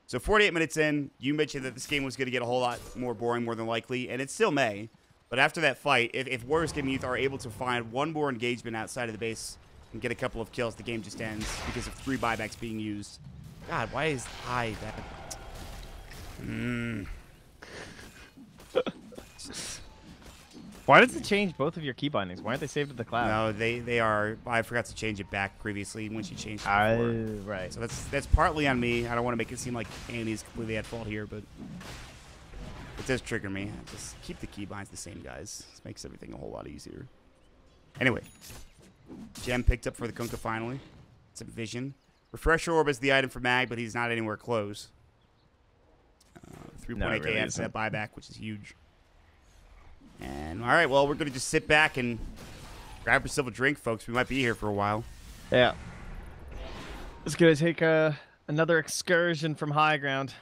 Speaker 1: So 48 minutes in, you mentioned that this game was going to get a whole lot more boring, more than likely, and it still may. But after that fight, if Warriors Gaming Youth are able to find one more engagement outside of the base and get a couple of kills, the game just ends because of 3 buybacks being used. God, why is I that?
Speaker 2: Why does it change both of your key bindings? Why aren't they saved to the cloud?
Speaker 1: No, they are. I forgot to change it back previously when she changed it before.
Speaker 2: Right.
Speaker 1: So that's partly on me. I don't want to make it seem like Annie's completely at fault here, but it does trigger me. Just keep the key binds the same, guys. This makes everything a whole lot easier. Anyway, Gem picked up for the Kunkka finally. Some vision. Refresher Orb is the item for Mag, but he's not anywhere close. 3.8k really adds that buyback, which is huge. And, all right, well, we're going to just sit back and grab yourself a drink, folks. We might be here for a while.
Speaker 2: Yeah. It's going to take another excursion from high ground.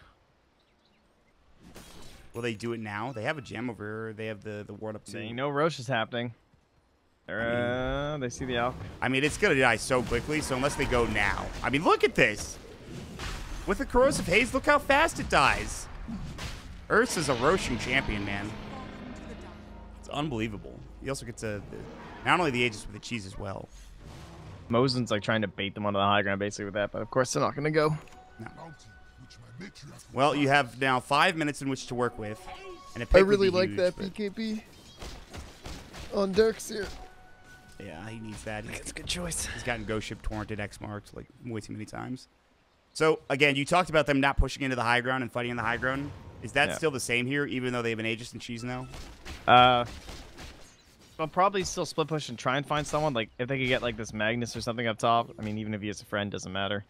Speaker 1: Will they do it now? They have a gem over here. They have the ward up too.
Speaker 2: They know Roche is happening. They see the Alk.
Speaker 1: I mean, it's going to die so quickly, so unless they go now. I mean, look at this. With the Corrosive Haze, look how fast it dies. Ursa's a Roshan champion, man. It's unbelievable. He also gets not only the Aegis, but the cheese as well.
Speaker 2: Mosen's like trying to bait them onto the high ground basically with that, but of course they're not going to go.
Speaker 1: No. Well, you have now 5 minutes in which to work with. And
Speaker 3: I really like that BKB on Darkseer.
Speaker 1: Yeah, he needs that.
Speaker 2: It's a good choice.
Speaker 1: He's gotten Ghost Ship torrented X marked like way too many times. So again, you talked about them not pushing into the high ground and fighting in the high ground. Is that still the same here, even though they have an Aegis and cheese now?
Speaker 2: I'll probably still split push and try and find someone. Like if they could get like this Magnus or something up top. I mean, even if he has a friend, doesn't matter.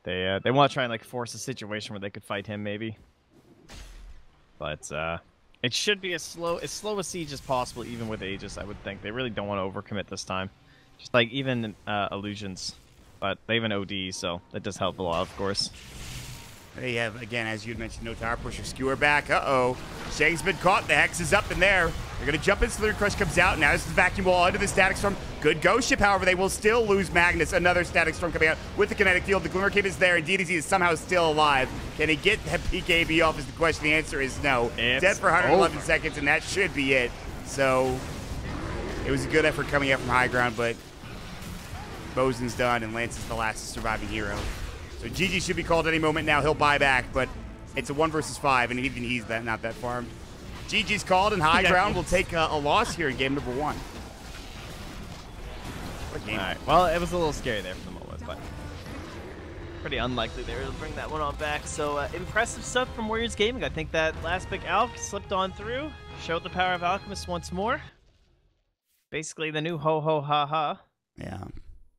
Speaker 2: They want to try and like force a situation where they could fight him maybe. But it should be as slow a siege as possible, even with Aegis. I would think they really don't want to overcommit this time. Just like even illusions, but they have an OD, so that does help a lot, of course.
Speaker 1: They have, again, as you had mentioned, no tower pusher. Skewer back. Uh-oh. Shang's been caught. The Hex is up in there. They're going to jump in. Slither Crush comes out. Now this is the Vacuum Wall under the Static Storm. Good Ghost Ship, however, they will still lose Magnus. Another Static Storm coming out with the Kinetic Field. The Glimmer Cape is there, and DDZ is somehow still alive. Can he get that PKB off is the question. The answer is no.
Speaker 2: It's
Speaker 1: Dead for 111
Speaker 2: over.
Speaker 1: seconds, and that should be it. So it was a good effort coming up from high ground, but Bozen's done, and Lance is the last surviving hero. So GG should be called any moment now. He'll buy back, but it's a 1 versus 5, and even he's not that farmed. GG's called, and high ground will take a loss here in game number 1. What a game.
Speaker 2: All right. Well, it was a little scary there for the moment, but pretty unlikely they were to bring that one on back. So impressive stuff from Warriors Gaming. I think that last pick, Alk, slipped on through, showed the power of Alchemist once more. Basically the new ho-ho-ha-ha.
Speaker 1: Yeah.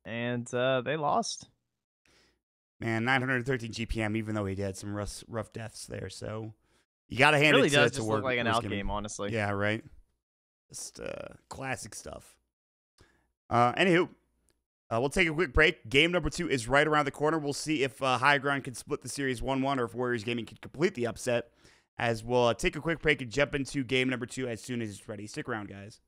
Speaker 2: And they lost.
Speaker 1: Man, 913 GPM, even though he had some rough deaths there. So you got to hand
Speaker 2: Really
Speaker 1: it
Speaker 2: does
Speaker 1: to
Speaker 2: just
Speaker 1: work.
Speaker 2: look like an out game, honestly.
Speaker 1: Yeah, right. Just classic stuff. Anywho, we'll take a quick break. Game number 2 is right around the corner. We'll see if High Ground can split the series 1-1 or if Warriors Gaming can complete the upset. As we'll take a quick break and jump into game number 2 as soon as it's ready. Stick around, guys.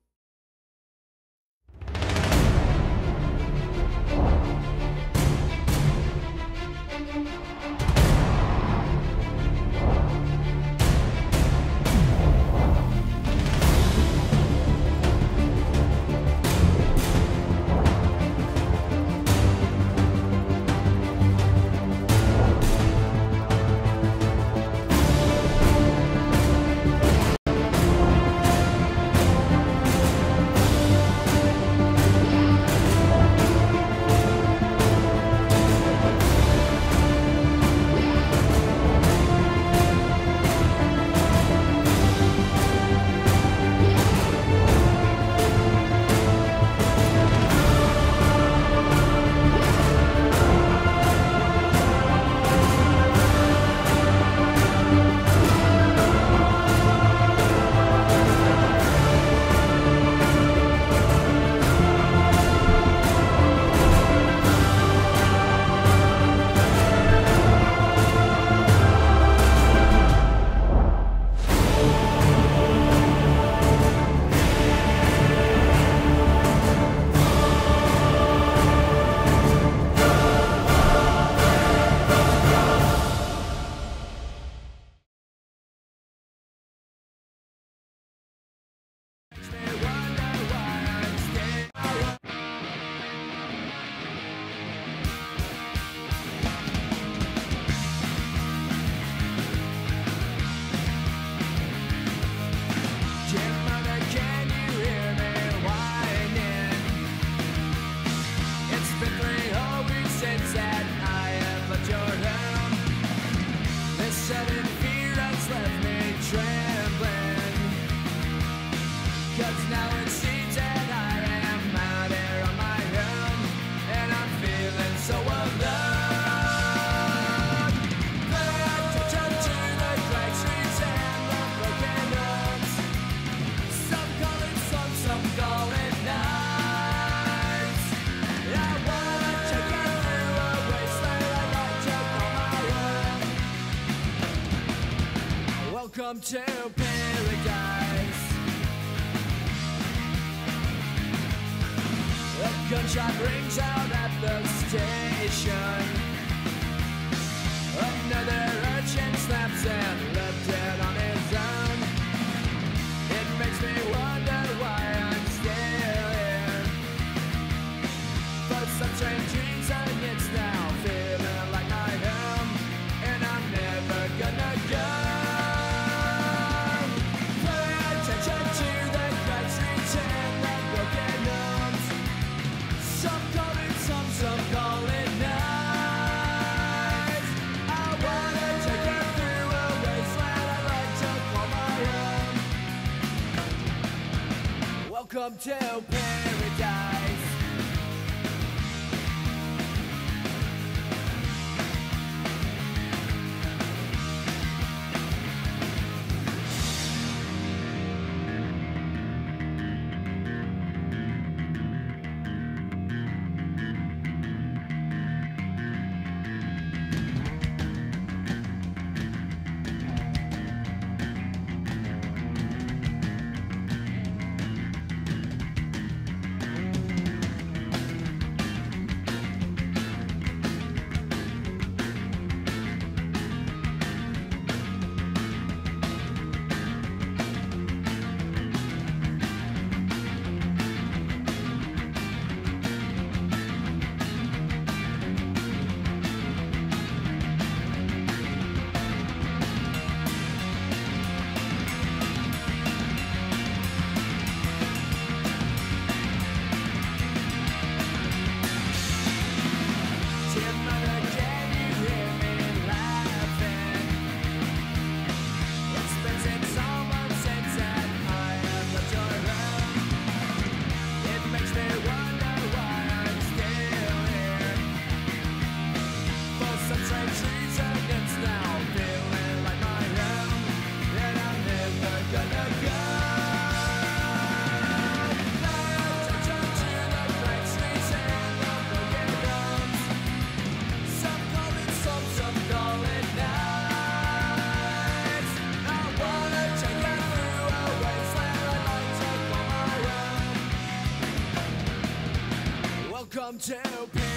Speaker 5: Welcome to paradise. A gunshot rings out at the station. Another urchin snaps and left dead on his own. It makes me wonder why I'm still here. But some strange reason it's now feeling like my home, and I'm never gonna go. Welcome to paradise. to pay.